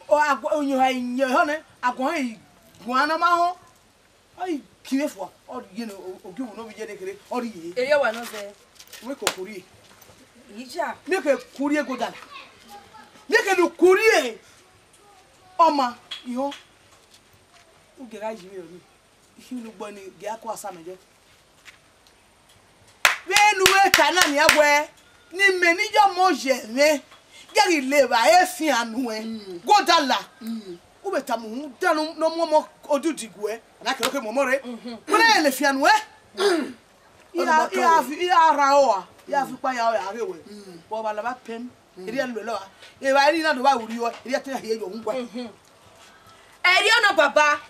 wò. Àgọ́ ìyẹn họ ìyẹn họ ní àgọ́ yìí. Guana maho, I kill for, or you know, you will not be getting or ye. Area one of the Wake up, Courier. Ija. Make a courier go down. Make a courier. Oma, you who get I you. If you look bunny, get aqua samager. When we can where ni many your moje, ne? Gary live, I see and go down. Ubetamu danu no momo odudigwe na ke momore kuna elefian we ya raoa ya fi pa ya rewe bo ba la ba pem iri elu lo e ba ri na do ba wuri o iri ate ye yo ngwa eri ona baba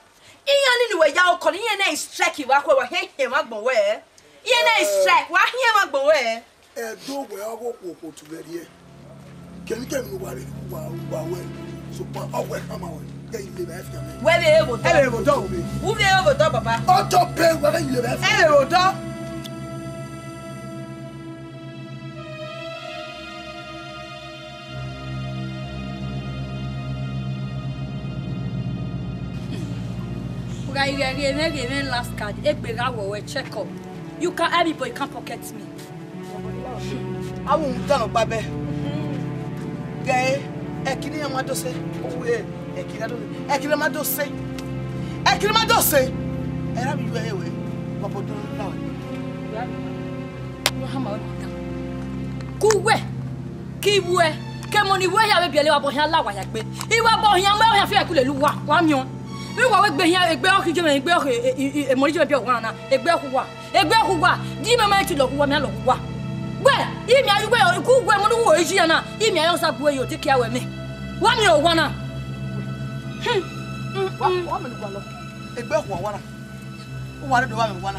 iya ni we ya okọ ni ye na strike wa kwa he magbon we ye na strike wa he magbon we do we ogo ko to be here kemi no wari wa we so pa o we kama we. Where be able to? Who be able to, Papa? Auto pay where you live. I last card. Egbe check up. You can't everybody can't pocket me. I won't done up, baby. Gay, Ekini Amadose, away, Ekinamadose, Ekinamadose, and I'll be away. Papa don't know. Kuwe, Kiwe, Kemoni, where I will be able to allow what I be. You were born here, where I feel could do one million. We were with here a bell, a Monitor one, a bell who was, Dima might look one mellow. Well, if you will, good woman, who is Gianna, if you also where you take care of me. 1 year, one. Woman, a bell, one do I want?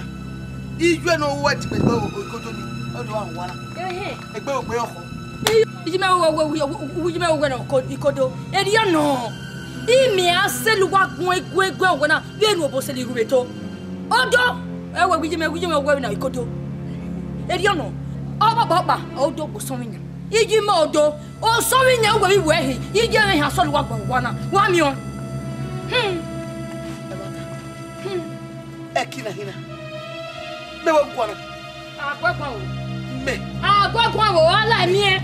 If you know what to go to me, or do I want? A bell, you know when I could do, and you know. Imi aselu wa gwe wona we no bo seli rubeto odo ewe wijime na ikodo eri ono oba odo bo sominya ijime odo o sominya we wi ehi ije ha solu wa gwana wa mi on ekina hina be wo gwana agwagwa o me agwagwa o ala mi e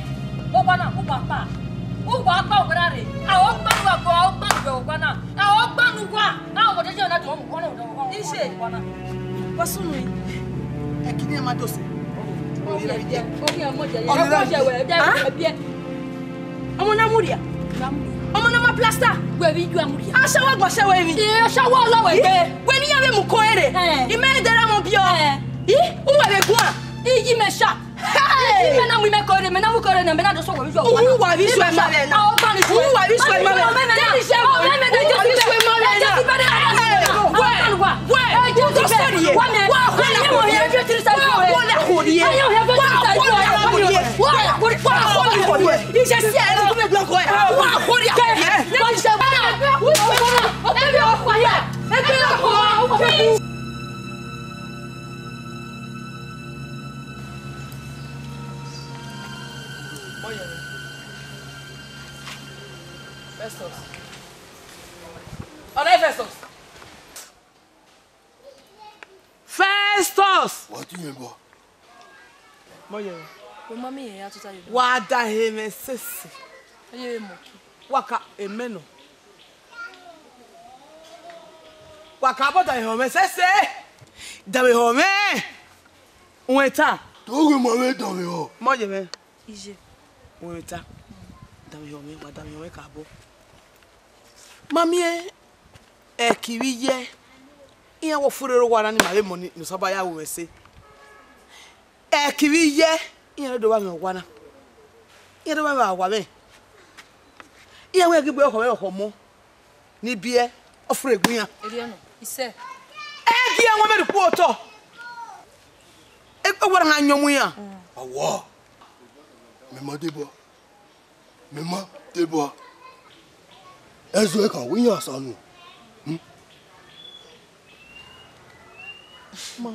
o gwana o papa Uwa pa obrare. A ogba ogwana. A ogba nugwa. A o deje na to mo kono do. Ise gwana. Pasunu. Ekini amadose. Obi amoje. Omoje we da bia. Omo na muria. Omo na ma plaster. We bi ju amuria. A shawa gba shawa mi. E shawa lo we be. We ni ave mu ko ere. I me dera mo bio. Uwa be kwa. Iji me sha. Hey! Me na mu me kore, me na mu kore na me na do so wo jo. Uwa bi so ma le na. Uwa bi so ma le. Me se o me de jo bi so ma le na. Wa go study it. Wa ko he jo tri sa ko. Wa la ko die. Ayo he jo tri sa ko. Wa ko die. Ije si e ko me blo ko. Wa ko die. Na se ba. O be o ko ya. E be o ko. Festus! What do you remember? Moye. Mama ya tuta yo. Wa da heme sisi. Aye moki. Waka emeno. Waka bota heme sisi. Da me home. Uneta. To go mo da me ho. Moye me. Ije. Uneta. Da me home, wa da me home ka bo. Mamie ekiriye iya wo furero wara ni mare moni no soba ya wo ese ekiriye iya do wa me wana iya do wa me iya we gbe oko mo ni bie ofure egun ya eri no ise egi ya wo me du oto e wara ha nyomu ya awa me ma debo Ezo e kan wi yan sanu. Ma.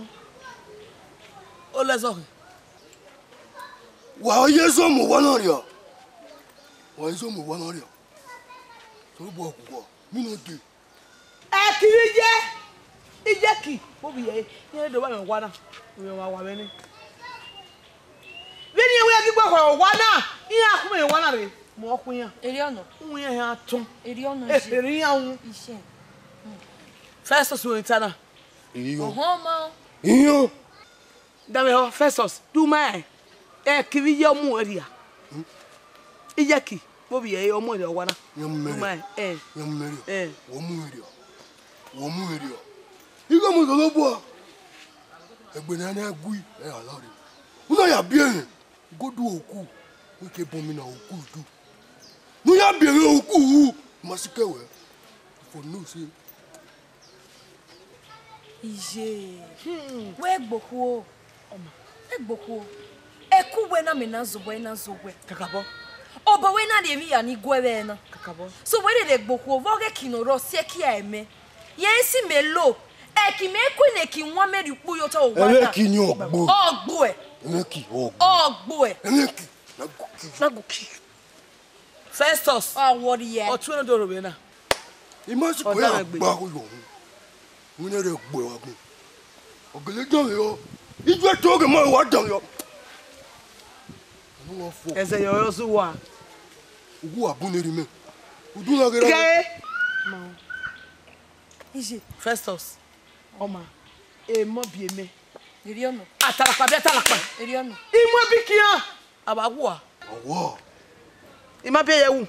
O le so. Wa yeso mo wona ri o. Wa yeso mo wona ri o. So bo ku mi no de. E kiri je. Ijeki. Bo bi ye. Ye do ba me wana. Mi wa me ni. Vini we agi gbo wana. Iya ku me wana re. Mo okunya. Eri ono. Unwe ya atun. Eri ono je. Eri ya un. Ise. Festus we tana. Iyo. Ma. Iyo. Dame ho Festus. Du mai. E kiri ye mu area. Ijeki. Mo bi ye o mu area wana. Du mai. Nyam Wo mu area. Igo mo go bo. Egbe na na gui e ala re. Una ya bien. Go du oku. O ke bon mi na oku du. No ya bien oku. Masikewe. For no say. Ije. We gboku. Oma. Egboku. Eku we na me na zogwe. Kakabo. Oba we na de ya ni gwe na. Kakabo. So we de gboku voge kinoro se ki eme. Yensi melo. Eki me ku ne ki nwa me ru yo to wa na. Eki ni ogbo. Ogbo e. Eki ogbo. Ogbo e. Eki. Na goki. Festus. Ah, what ye? O tu na do robe na. Imasi ko ya gba ko yo. We need a boy. Okay, let's go. It's what talking about what done you. Ese yo so wa. Who are bunny me? Who do not get No. Iji Festus. Oma. E mo bi me. Iriono. Atalakpa bi atalakpa. Iriono. Imo bi kian. Abawo a. Awo. Ima bi yewu.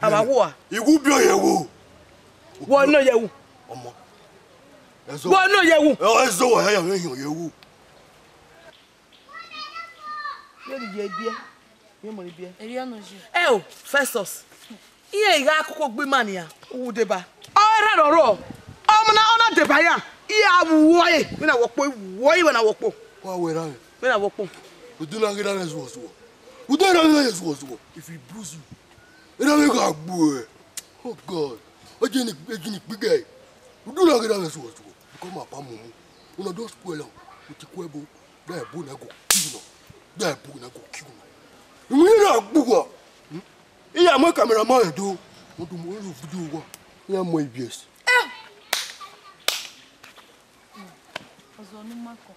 Abawo a. Igu bi yewu. Wo no yewu. Omo. Wo no yewu. Ezo wa ya yewu. Yeri ye bia. Ye mo bia. Iriono ji. O Festus. Iye iga akoko gbe mani a. Owu deba. Ora roro. Ona deba ya. Iye awuoye. Me na wopo woye we na wopo. Wa we ra. Me na wopo. We do not get that as was. We don't know as was. If he bruise you. It don't make a boy. Oh God. Again big guy. We do not get that as was. Become a pamu. Una do spoil am. With the kwebo. There bo na go kill. There bo na go kill. We na buwa. Iya mo cameraman do. Mo do mo video wa. Ya mo ibs. Ozonu mako.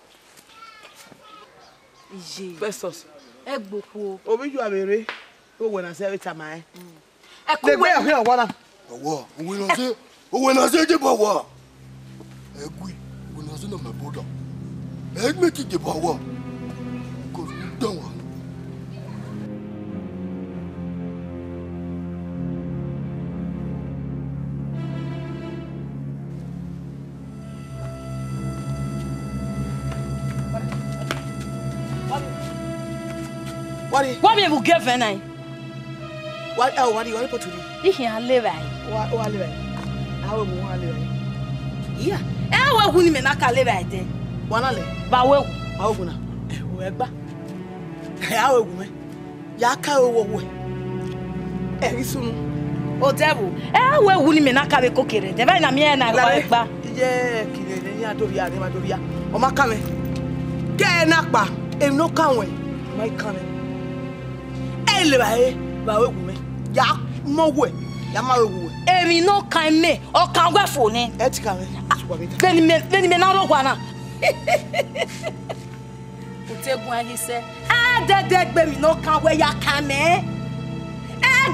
Ije. Festus. Egboko. Obi ju abere. O we na say every time ai. Ekuwe. He wana. Awa. We na say je bawa. Egui. We na say na my brother. Egg make it je bawa. Cause we don't want. What me will give an I? What put to me? You can live I. What live? How we want live? Yeah. I will win me na ka live I then. Wanale. Ba we. How guna? Egba. How we? Ya ka owo we. Erisunu. O devil. I will win me na ka be kokere. The na me na wa egba. Ye kile ni adoria ni madoria. O ma ka me. Ke na pa. Em no kan we. My coming. Ele ba we gume. Ya mo we. Ya ma we. Emi no kan me. O kan gwa fo ni. E ti kan me. Beni me na ro gwa na. Otegun ahi se. Dede gbe mi no kan we ya kan me.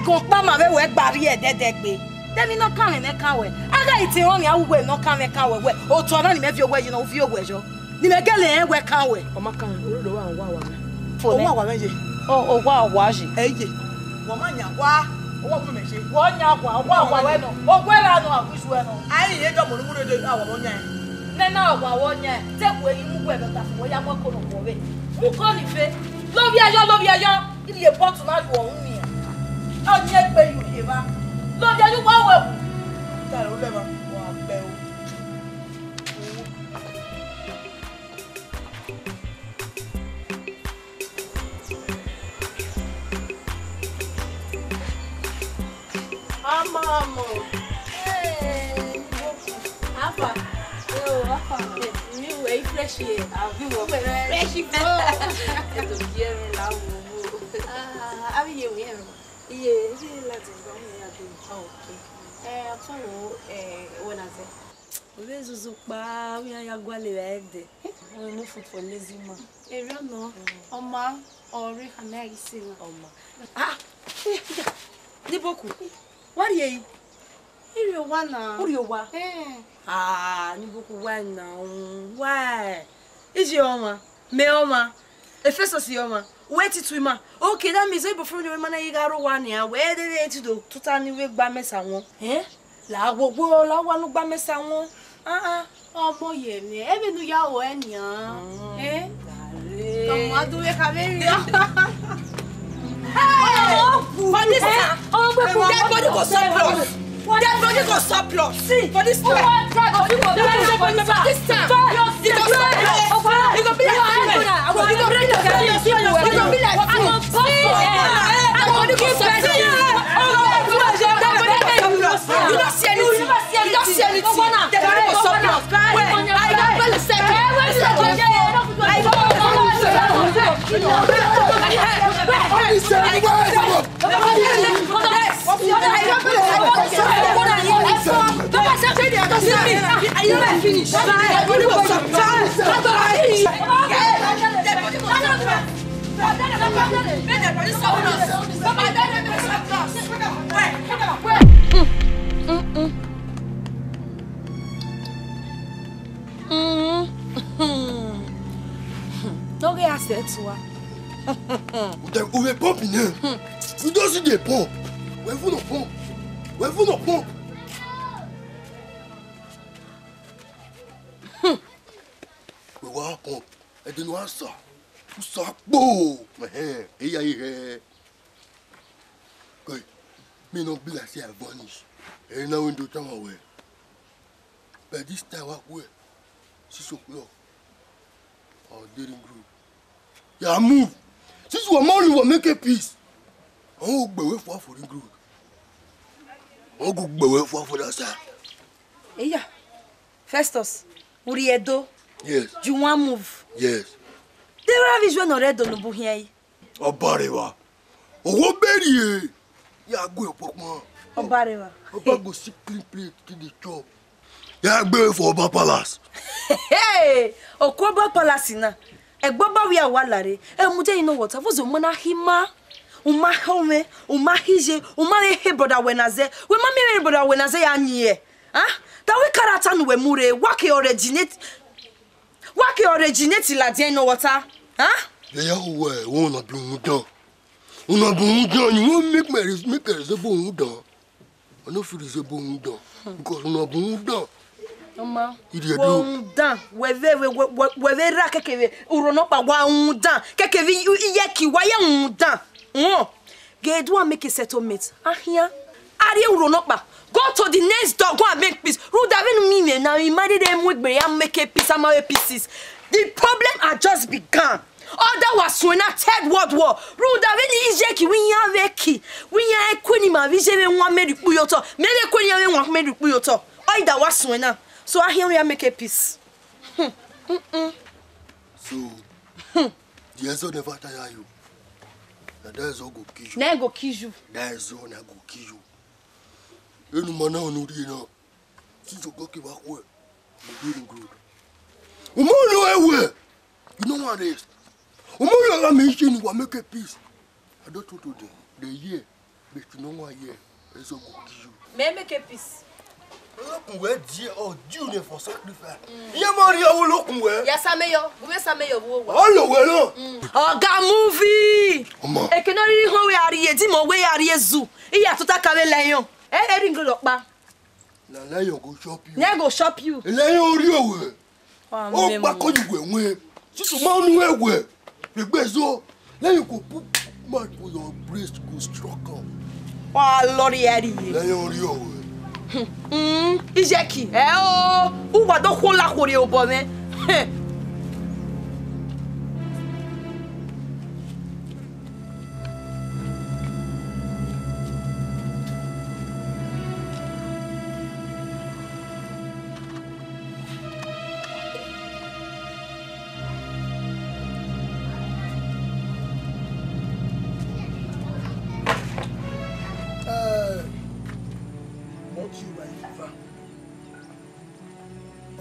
Gon pa ma we gbari e dede gbe. Demi no kan me kan we. Aga iti won ni awugwe no kan me kan we. O to na ni me fi owo yi no fi owo ejo. Ni me gele en we kan we. O ma kan orodo wa wa. O wa meje. O wa ji. Eye. Wo ma nya wa. O wa meje. Wo nya wa we no. O gwera no akusu we no. Ayi ye do mo mu de awo mo nya. Ne na wa wo nya. Te ku eyi mu gwe beta fo ya mo ko no ko we. Mu ko ni fe. Love ya. Ili e pot na lu ohun mi. O nye gbe yu ye ba. Love ya yu wa we. Ta lo le ba. Wa gbe o. Mama. Hey. Apa? Apa? Mi we fresh here. Abi wo fresh go. To hear me now. Abi ye we here. Iye, se láti go me ya do. Okay. Atowo when I say. We zuzu pa, we ya gwale ede. No food for lazy man. Eri no. Oma, ori kana isi na. Oma. Ni boku. What are you? Iri wa na. Uri owa. Ni boku wa na. Why? Is your oma? Me oma. Efesos yoma. Wait it to ma. Okay, that means before the man you got one here. Where did they to do? To turn we gba mesa won. La gbogbo la wa nu gba mesa won. Omo ye ni. Ebe nu ya o eniyan. Come on, do we have For this time, that body go surplus. That body go surplus. See, for this time. For this time. You go surplus. You go be like I want to bring your girl. You go be like I want to give surplus. You don't see anything. You don't see anything. The body go surplus. I don't feel the same. I you never finish. Don't get upset, Swa. We pump in here. We don't see the pump. We're full of pump. We're full of pump. We want pump. I didn't want to. You saw boom. My hair. Hey. Good. Me no be like say I vanish. And now we do come away. But this time what way? 6 o'clock. Our dating group. Yeah, move. Since we're morning, we'll make a peace. I'll go for the group. I'll go for that side. Yeah. Festus, Uwadiae. Yes. Do you want to move? Yes. They were vision already on the book here. Obarewa. Oh, Berry. Yeah, go for more. Obarewa. Oba go sick clean plate to the chop. Yeah, go for Oba Palace. Hey, Okuo Palace na. Egboba we awalare. Muje you know what? Avozo mona hima. Uma home, uma hije, uma he brother wenaze. We mama brother wenaze ya nye. Ah? That we character no we mure. Wake originate la dia no water. Huh? Yeah, we wanna be mudan. Una be mudan, you won't make me resemble mudan. I don't feel resemble mudan because una be mudan. Mama, mudan. We ra kekeve uronopa wa mudan. Kekeve yeki wa ya mudan. Get do make a settlement. Ahia. Ari uronopa. Go to the next door, go and make peace. Rude even me now. You marry them with me and make a peace. I'm pieces. The problem had just begun. All that was when a third world war. Rude even Ijeki we ya veki. We ya equini ma vije we want me puyoto. Me le equini we want me puyoto. All that was when na. So I hear we make a peace. So the answer never tire you. That is all go kill you. Never go kill you. That is all na go kill you. Any man now no dey now. Since you go keep back where, you doing good. Umo no where. You know what it is. Umo you mention you make a peace. I don't talk to them. The year, but you know what year. It's all go kill you. May make a peace. Look where dear or June for sacrifice. You marry our look where. Yes, I may yo. We may yo. All the way no. Oga movie. Mama. E cannot really go where are you? Dimo where are you zoo? Iya to take away lion. Ring go ba. Na lion go shop you. Na go shop you. Lion ri owe. O pa ko you we. Sisu ma nu ewe. Begbezo. Lion go put mouth for your breast go struggle. Wa lori eri. Lion ri owe. Ijeki. Uwado hola hori obo me.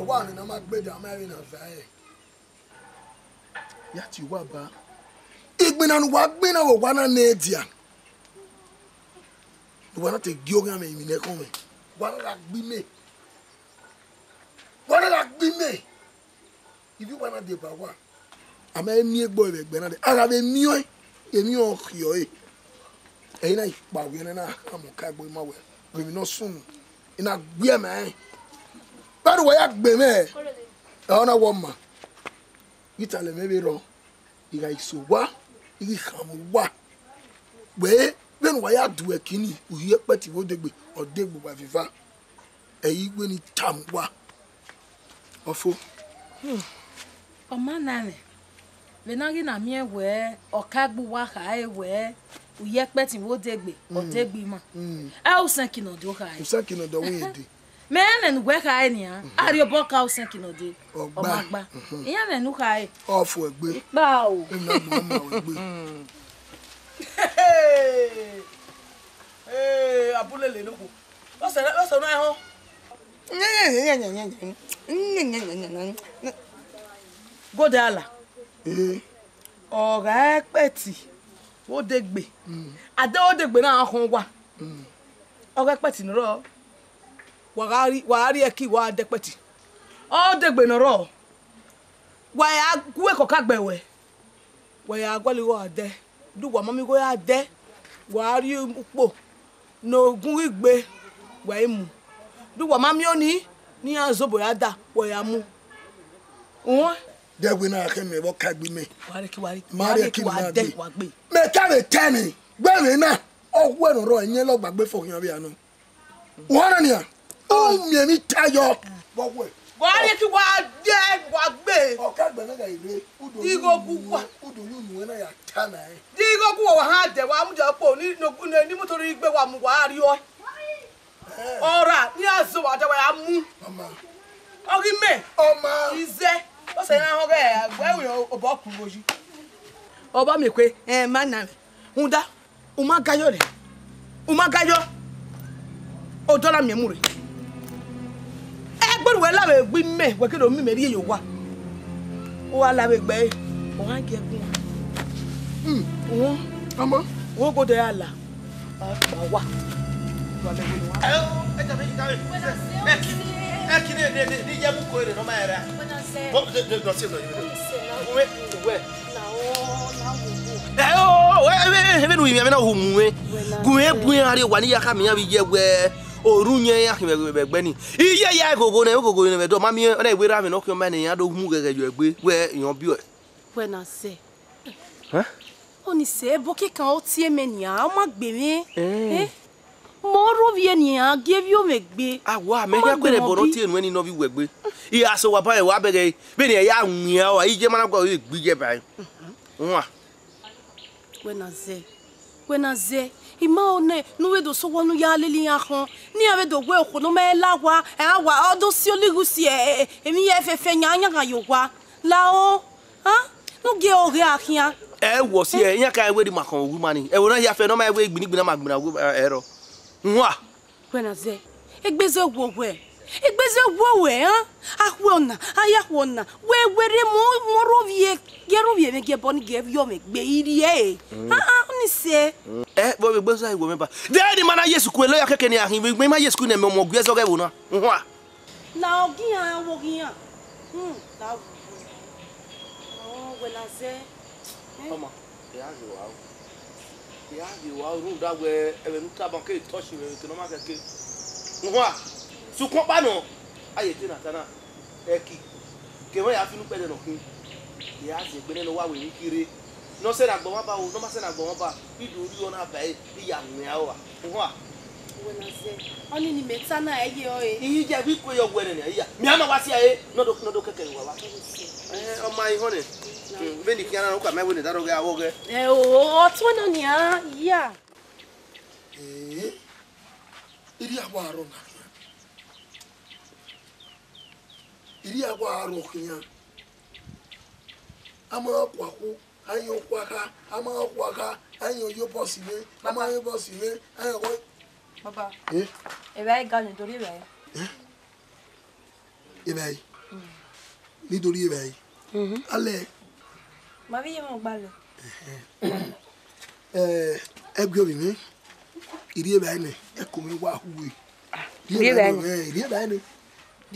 One and I'm a bed, I'm marrying a fire. Yet you were back. It's been on what been over one and Nadia. You want to take yoga me in the coming. What like be me? What like be me? If you want to do about one, I'm a mere boy like Benard. I have a new here. And I, but we are not a cowboy my way. We will not soon. In a beer man. By the way, I be me. I want a woman. You tell him maybe wrong. You guys so what? You come what? Where? When why I do a kidney? We hear petty would be or dig with Viva. A you when it tam what? Or for? Oh man, we not in a mere way or cagbu waka I wear. We yet petty would dig me or dig me. I was thinking of do high. Second of the wind. Man and work I near. Are your book out sinking of day? Oh, Bagba. Yan and look high. Off for a bit. Bow. Hey, I pull a little. What's that? What's that? Godala. Ọ̀rẹ́ pẹ̀tì ó dégbe. Adé ó dégbe náà hàn wá. Ọ̀rẹ́ pẹ̀tì nírọ̀. Wàárí ẹ kí wà á dẹ́pẹ̀tì. Ó dégbe nírọ̀. Wàá gúwé kọ̀ọ̀ká gbẹ̀wẹ̀. Wàá gbọ́lẹ̀wọ̀ àdẹ́. Dùwà mọ́mí kó yá dẹ́. Wàárí pò. N'ogun igbe wàá mú. Dùwà mọ́mí ó ní àzọ́bọ̀ yá dà wàá mú. Dẹ́gbẹ́ náà kẹ́ mi wọ́n ká gbé mi. Wàá kí wàá dẹ́ wàá gbé. Mẹ́tàlẹ̀ tẹ́ni gbẹ̀mí náà ọ̀wọ́ ẹ̀rọ ẹ̀yẹ́ lọ́gbàgbé fọ̀hìn bí àná. Wọ́n rẹ̀ nìyà ó mìíní tayọ. Wàá kí wàá dẹ́ wàá gbé. Ọ̀ká gbẹ̀mẹ́ gà ìwé. Dígókù wà. Udò yóò nù ẹ́ náà yà ká náà ẹ̀. Dígókù wà hàn dẹ̀ wàá mú jẹ́ pò ní nítorí gbé wà mú wàá rí ọ. Ọ̀rà ní àzọ wà jẹ́ wàá mú. Ọ̀rí mẹ́. Ìzẹ́. Ó ṣe náà hàn bẹ́ẹ̀ ẹ̀wùn ọ̀bọ̀ ọkùnrin ojú. Ọba mi pé máa nà ń dá ọmọ gáyọ̀ rẹ̀ ọmọ gáyọ̀ ó dọ́là mi mú rẹ̀. Gbọ́dọ̀ wẹ̀ láwẹ̀ gbí mẹ́ wẹ́kẹ́ ló mímẹ́ rí èyí wá. Ó wá láwẹ̀ gbẹ́ ọ̀hún á gẹ̀ gún wa. Wọ́n kò dẹ̀ àlà wà. Kini ni yamu ko ere no ma era. Bo no se no. We no imi na humu gun ebun ari wa ni yaka mi ya bi je we orunye ya be ni. Iye ya gogo na be do ma mi na ewe ra mi no kyo ma ni ya do humu gege yo egbe we yan bi o. We na se. Oni se bo ke kan o tie menia o ma gbe mi. Moro vienia give you megbe. Wa me ya kwere boro tie nu eni no bi wegbe. I aso wa ba e wa bege be ni ya nwia o ije mana gwa egbi je bai. Nwa. Wenaze. Ima one no we do so wonu ya leli ya kan. Ni ave do gwe ko no me la wa wa odo si oligusi emi ye fefe nyanya kan yo wa. La o. No ge o re akia. Wo si yan kan we di makan ogu mani. E wo na ya fe no ma we gbinigbina magbina ero. Nwa. Wenaze. Egbeze ogwe. Egbeze wowe akwona ayakona we were mo rovie gerovie me ge boni ge yo me gbe irie oni se bo be gbeso iwo me ba de ni mana Yesu ku elo ya keke ni ahin me ma Yesu ku na me mo gbe so ge wo na nwa na ogian wogian na Wenaze mama ya wa ru da we ebe nta ban ke touch me ke no ma keke nwa sukun pa no aye ti na tana eki ke won ya finu pede no kun ya se gbe no wa we ni kire no se na gbo wa ba o no ma se na gbo wa ba idu ori ona ba e ya nwe awa nwa Wenaze oni ni meta na eye o yi je bi ko yo gwere ni ya mi ama wa si aye no do keke wa o ma yi hone be ni kiana no kwa me we ni daro ge awo ge o to no ni ya iri abo arona iri abo arokinya ama kwaku ayo kwaka ama kwaka ayo yo posible ama yo posible ayo ko baba e vai ga ni dori vai e vai ni dori e vai ale ma vi mo gbalo egbe obi mi iri e vai ni e ko mi wa huwe iri e vai ni iri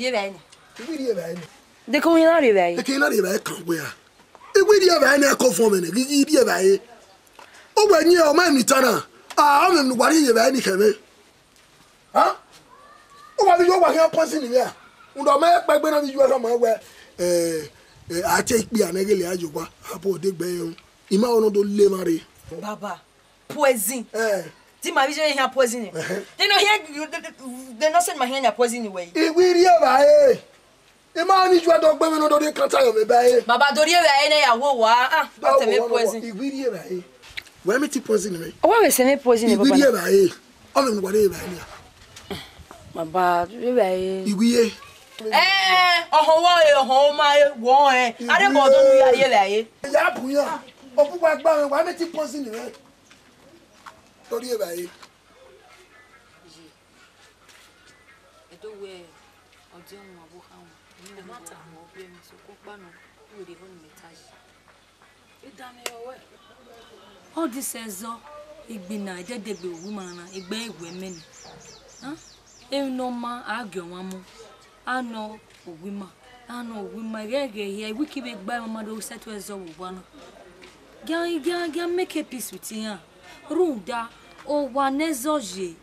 e vai de ko ina ri vai e ke ina ri vai kan gbe ya iri e vai ni ko fun mi ni iri e vai o gbe ni o ma mi tana o me nu wari e vai ni kebe o wa bi yo wa kan pon si ni ya ndo me pe gbe na bi ju so mo we a che ipi anegele ajogwa apo de gbe yun ima ono do le mare baba poison ti ma vi je yan poison ni they no here they no send my hand ya poison way iwiri e ba ima ni ju do gbe mi no do de kan tayo me ba baba dori e ba na ya wo wa ba te me poison iwiri e ba we me ti poison me o wa we se me poison ni baba iwiri e ba o me ngwa de ba ni baba dori e ba iwiye ohun ma wo are bo do nu ya ye laye ya buyan o bu gba gba wa me ti poison ni me dori e ba edo we odi ohun abo kan All this is Igbina, Dede woman, Egbe women. Even no man argue one. I know women. I know women here. We keep it by my mother set to us one. Gan make a peace with you. Runda or one ezoje.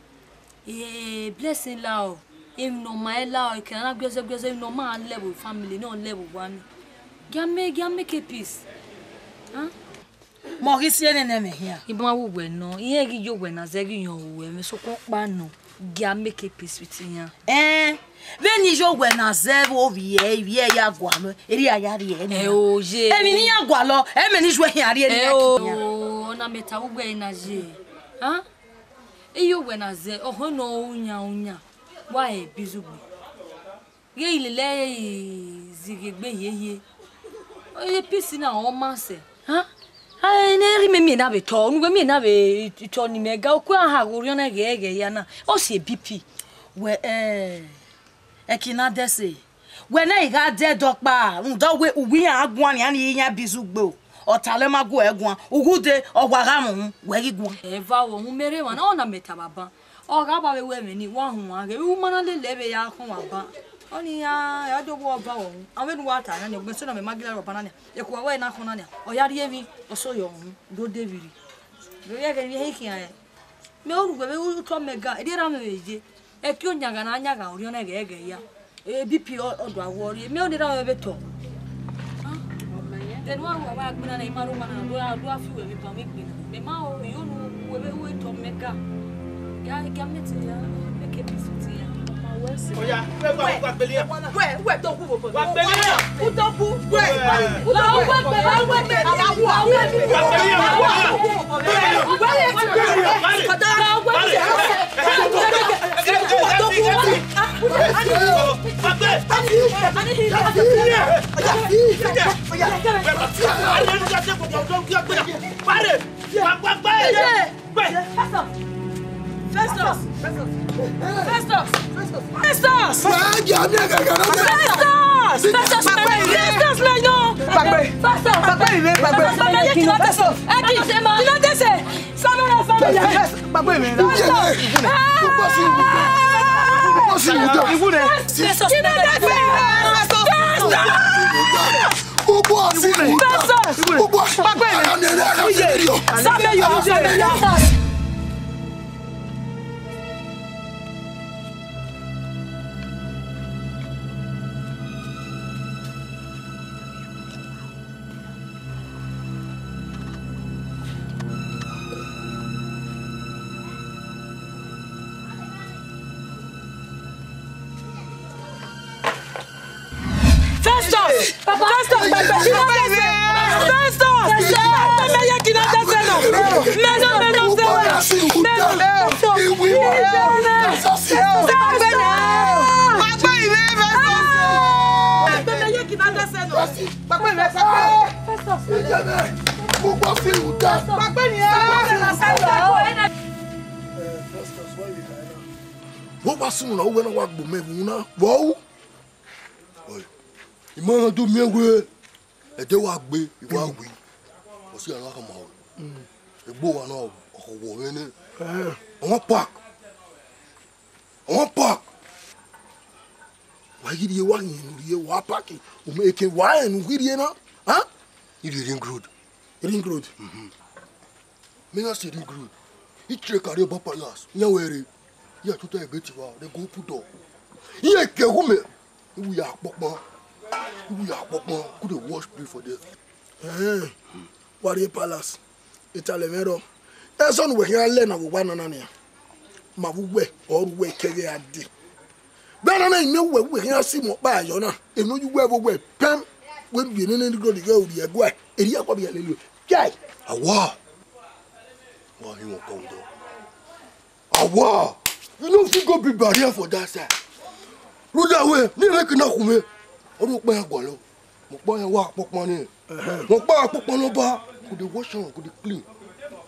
Blessing lao. Even no my lao, I cannot go no man level family, no level one. Gan make a peace. Huh? Maurice neme here. Iba wo no. Iye gi yo we na zegi yo we me so ko pa no. Gan make a peace with you. When you go na zevo vie ya gwalo. Eri ayari e. Oje. Emi ni ya gwalo, emi ni jwe hiari e. Oh, na meta wo we na je. Huh? Iyo we na ze oho no unya. Wa e bizugbe. Ye ilele zigegbe yeye. Oye peace na o ma se. Huh? I never na be to, no me na be to ni mega o kwa ha go na gege ya na. O se BP. We ekina dese. We na iga de dokpa, ndo we uwi agwan ya ni nya bizugbe. Otalema go egwan, ugude ogwaga mu we gigwan. Eva wo hu mere wa na o na meta baba. O ga ba we meni wa hu wa ge u mana le lebe ya ko wa ba. Oni ya do bo ba wo. Awen water na ne gbeso na me magila ro banana. E ko we na ko na ne. O yari evi o so yo do deviri. Do ye ge ye hikia e. Me o rugbe we to mega. E dira me weje. E ki onyaga na anyaga ori na ge ge ya. E BP o do awori. Me o dira me beto. Then one wa agbina na imaru mana do afi we pa me gbina. Me ma o yo nu we to mega. Ya gamete ya make peace with ya. Oya, Where don't go. Who don't go? Festus! What was soon over and walk Bumuna? Wow! You might do me away. A day walk be, you walk we. Was he a lot of mouth? A bow and all, or woman. On what park? On what park? Why did you want you walk packing? Who make a wine with you now? Huh? You didn't good. It didn't good. Me not say it good. He check out your papa last. You weary. Yeah, to tell a bit about the go put door. Yeah, get woman. We are papa. We are papa. Could have wash play for this. What a palace. Italemero. That's on where I learn of one another. My way or way carry a day. Then I know where we are see more by Yona. And no, you wear Pam when we didn't go to go the Agua. And you are a little guy. A war. Why you won't come though? A war. You know if you go be barrier for that side. Road that way, you make enough me. I don't buy a gualo. My boy walk pop money. My boy pop money bar. Could the wash on, could the clean.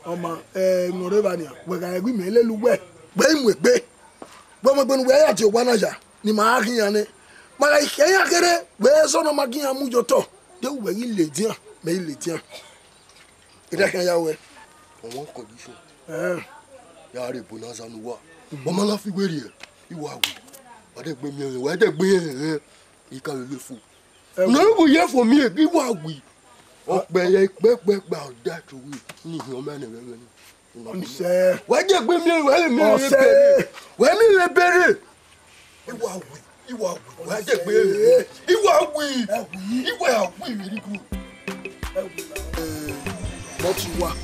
Oma, Moravania, where I agree me little way. When we be. But I'm going to wear at your one aja. Ni mahari ane. Mala ikenya kere be so no magi amu joto. De we yi le dia, me yi le dia. Ida kan ya we. On one condition. Ya re bonanza no wa. O ma la fi we ri e. Iwa wi. Wa de gbe mi wa de gbe e ka le fu. No go here for me, iwa wi. O pe ye pe gba o da to wi. Ni o ma ne we ni. Se. Wa de gbe mi wa le mi le bere. Wa mi le bere. Iwa wi. Iwa wi. Wa de gbe. Iwa wi. Iwa wi very good. What you want?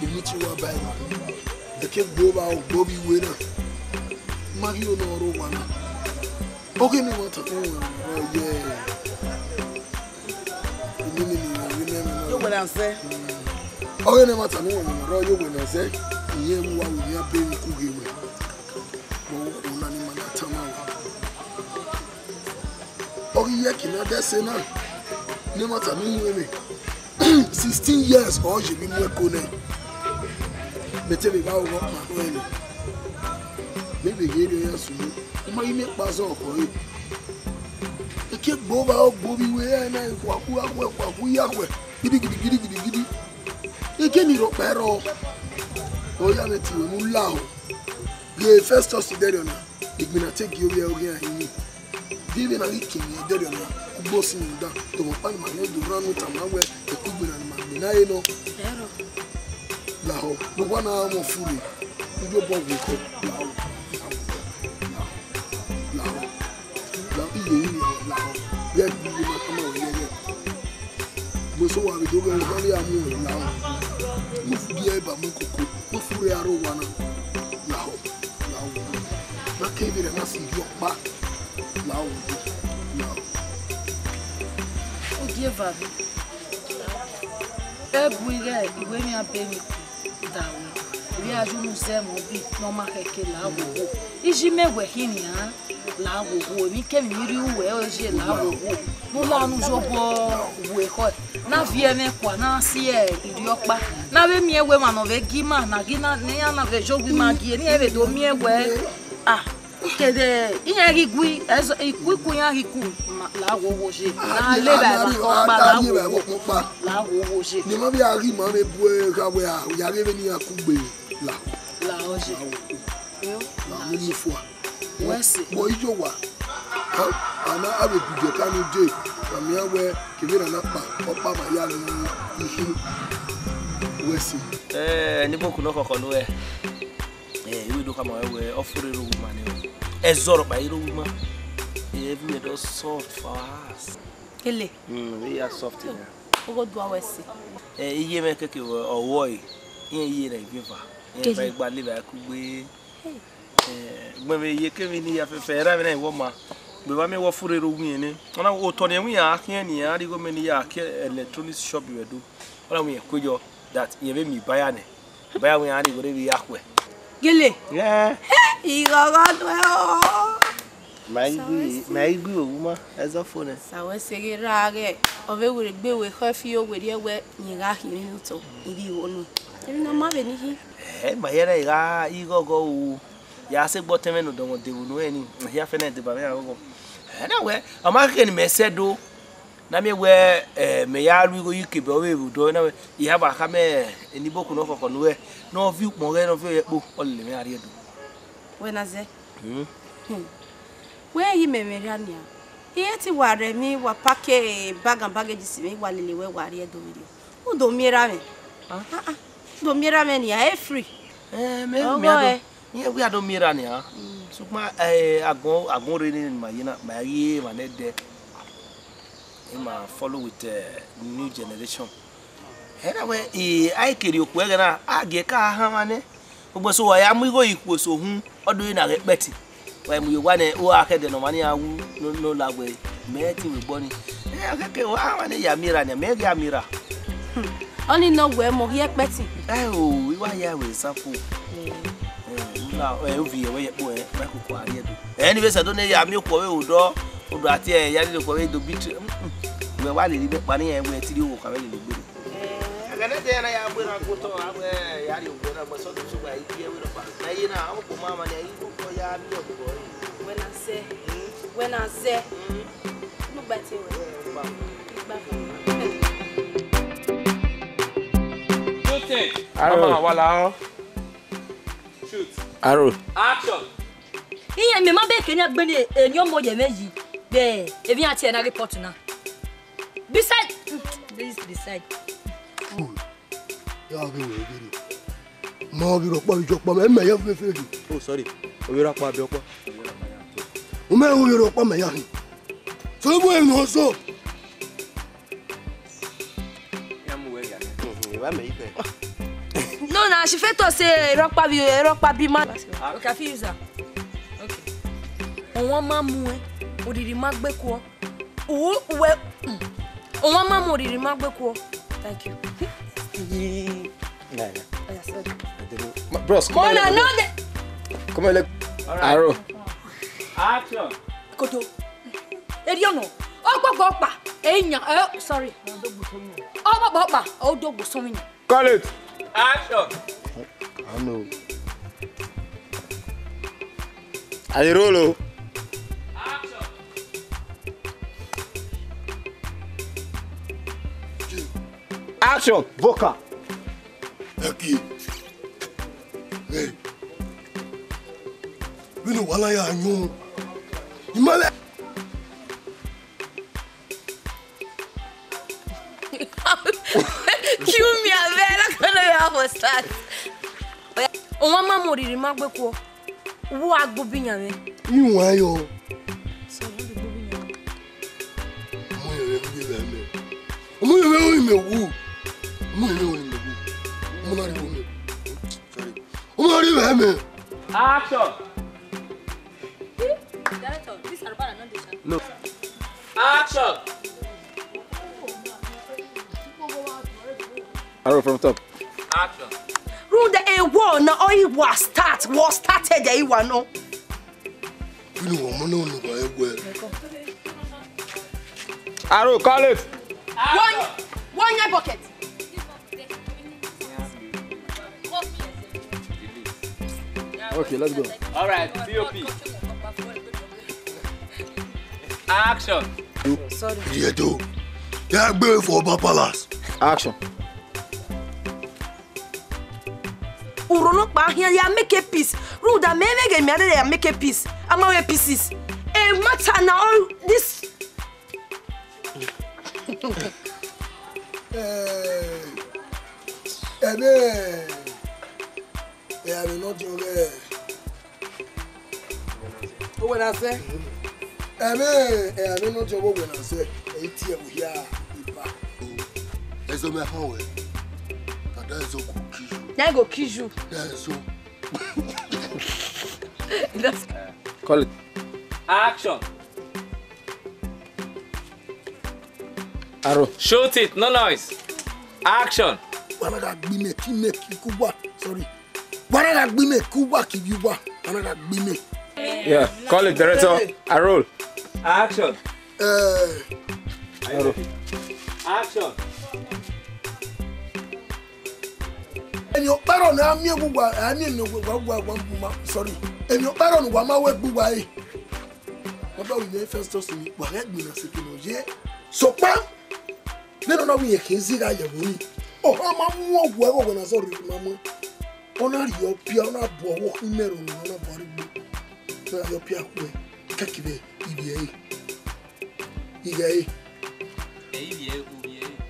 You need to buy. The kid go out, Bobby winner. Mario no one. Okay, me want to oh yeah. You will answer. Okay, no matter no, you will answer. Yeah, we are we are paying cookie. Okay, yeah, can I just say now? No matter no, 16 years or je bin we kone mete be ba wo ma no ele me be ge de yasu ma yi me pa so ko e ke gbo ba o gbo bi we na kwaku ya kwe gidi e ke ni ro pero o ya meti o mu la o le first us de na igbina take you we o ge ayin bibi na ikin de na boss in da to mo pa ma do ranu tamawe e ku gbina ma mi na eno la ho mo wa na mo furi njo bo wo ko la iye la ho ye bi ma kama o ye mo so wa bi do go ni amu la ho mo fu bi e ba mo koko mo furi aro wa na la ho na ke bi re na si yo pa la ho Giver. Ebuire iwe mi abemi dawo. Wi aju nu se mo bi no ma keke la wo. Iji mewe hini ha la wo mi ke mi ri uwe o je la wo. Mo la nu jobo we ko. Na vie me kwa na si e iri opa. Na be mi ewe ma no ve gima na gina ne ya na ve jogi ma gi ni ebe do mi ewe. Ah kede inyagi gui ezo ikuku ya hiku la wo je na le ba ba la wo je ni mo bi ari mo me bu e ka we a ya re ni akugbe la o je yo la ni fo wesi mo ijo wa ana abe bije ka ni de na mi awe kibira na pa opa ma ya ni ihi wesi ni boku no kokon we you do come away offering room man ezoro ba iro ma even it was soft for us Kele we are soft here ogo do awesi iye me keke owo iye na iviva e ba gba le ba ku gbe gbe me iye ke mi ni afefe ra me na iwo ma gbe ba me wo fure ro wi ni ona o to ne wi ya kian ni ya ri go me ni ya ke electronic shop we do ona wi kojo that ye be mi buy ane buy wi ya ri go re wi akwe Gele yeah igagado my gui uma ezo phone sawe segirage ove wure gbewe coffee o were ewe nyiga hiri nuto iri wonu ebi na ma be ni hi ma yere ga igogo u ya se gbo teme no do de wonu eni ya fe na de ba ya go na we amaka ni mesedo na me we me ya ru go yike be o we do na we ya ba ka me eni boku no kokon we no view mo re no view ekpo o le me ari edo we na ze we yi memerania yeti ware mi wa pake bag and baggage si mi wa lele we ware edo video o do mira me do mira me ni e free me ado ye we ado mira ni ha so ma agon re ni ma yina ma ye ma ne de ma follow with new generation era we I kiri oku ege na age ka ha mane ogbo so wa ya mu igo iku so hu odo ina repeti wa mu yewa ne o akede no mane awu no lagwe me ti we gboni akeke wa mane ya mira ne me ya mira oni no we mo ye peti o iwa ya we safu na o vi we ye po ma ku kwa ye do eni be se do ne ya mi ko we odo ati e ya le ko we do bit we wa le ri be pa ni e we ti ri wo ka we le gbe agane de na ya bu na ko to awe ya ri o na so so ba i we ro pa na yi na o ko mama ne yi ko ya bi o ko when I say when I say, no better. Arrow. Shoot. Arrow. Action. Iye me ma be kenya gbe ni enyo mo ye meji. Be, e bi ati na report na. Beside beside. Ya be we be. Mo bi ro pa bi jo pa me ya fe fe. Oh sorry. O bi ro pa bi opo. O me o bi ro pa me ya. So bo e no so. Ya mu we ya. Wa me ife. No, na she fait to say rock pa bi ma. Okay, fi use. Okay. Onwa ma mu e, odiri ma gbe ko. We onwa ma mu odiri ma gbe ko. Thank you. Nah. Oh, sorry. Bros, come on. No, Come on, Arrow. Action. Koto. Eriono. Ogbo pa. Enya. Sorry. Ogbo pa. O dogbo so mi. Call it. Action. I know. I roll. Action. Action. Vocal. Eki. Hey. We no wala ya nyu. Imale. Kill me a vera kana ya hostat. Onwa ma mu odiri ma gbe ko. Wo agbo biyan mi. Iwon ayo. So wo gbo biyan. Mo ye be be me. Mo ye be o me wu. Mo ye o me wu. Mo na ri o me. Sorry. O mo ri be me. Action. Director, this Arbara not the channel. No. Action. Arrow from top. Action. Rule the a war na o was started the one no. We no mo no no ba egwe. Arrow, call it. One your bucket. Okay, let's go. All right. COP. Action. Sorry. Rieto. Ya gbe for Oba Palace. Action. Urono pa here ya make a piece. Rule that me ya make a piece. Ama pieces. E matter na all this. Yeah, we not your way. When I say, I not your when I say, 8 years here. Ezo me hawe. Kada ezo kukiju. Na go kiju. Ezo. Call it. Action. Arrow. Shoot it. No noise. Action. Wanaga gbime kime kikuwa. Sorry. Wanaga gbime kuwa kibiwa. Wanaga gbime. Yeah, call it, director. Arrow. Action. Arrow. Action. And your baron na mi gwa ani no gwa sorry. And your baron gwa ma we gwa e. Oba we first to see wa ga gbina sekino je. So pa. Ne no we e kinzi ga ye boni. O ha ma mu ogwa go na sorry mama. Ona ri o pia ona bo wo imero no na bori gbo. Na yo pia ku e. Kakibe ibie. Igei.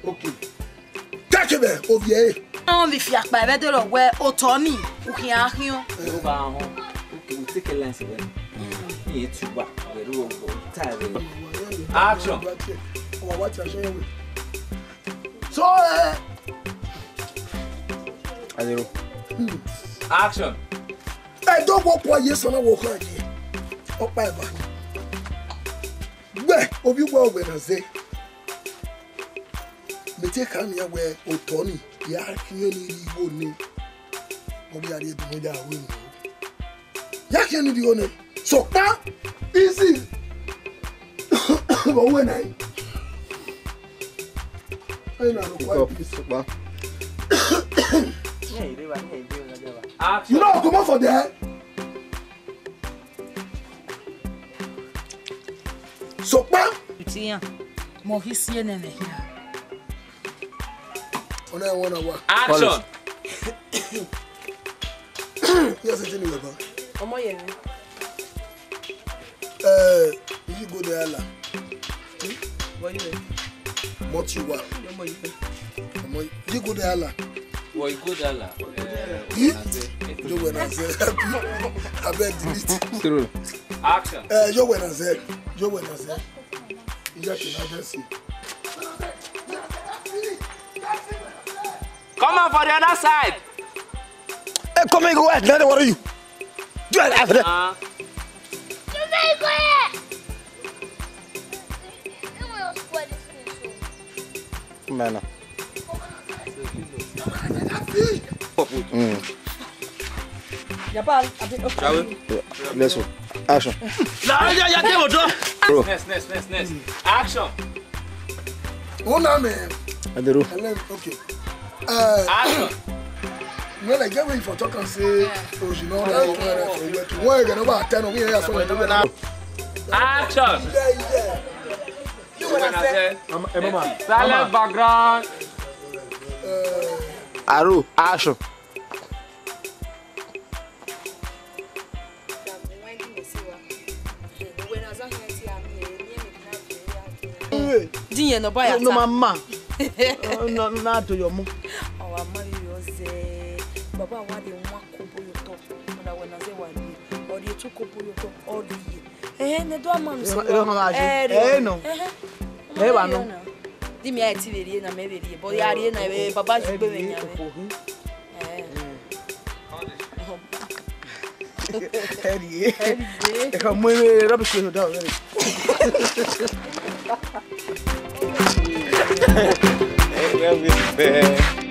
Okay. Kakibe obie. On vi fiak pa be de lo we otomi. O ki ahion. Okay, we take a lens again. It's what the rule of action. So, Arrow. Action. I don't walk one yes on a walk again. Up by back. Where of you go when I say, me take on your way, O Tony, ya here need you. Obi are the moja win. Ya here need you. So now, easy. But when I know quite peace. Action. You know, come on for that. Tia. Mohisie nene. Action. Yes, it's in the river. You go there, Allah. What you want? You go there, Allah. Boy, good Allah. You when I said, I bet delete. True. Action. You when I said, you when I said, you just can see. Come on for the other side. Hey, come and go ahead. What are you? Do it after that. Man. Let's go. Action. Next. Action. Oh, no, man. Okay. Action. When I get ready for talk and say, oh, you know, why you're about 10 of me? Action. Yeah. You when I say, silent background. Aru, action. Dinye no boy ata. No mama. No na to your mom. Our money was Baba wa de nwa kobo yo to. Na we na say wa ni. Or the two kobo yo to all the year. Ne do am so. No. Ba no. Di mi ati veri na me veri. Bo ya ri na baba ju be nya. Hey, come we rubbish you down. Hey,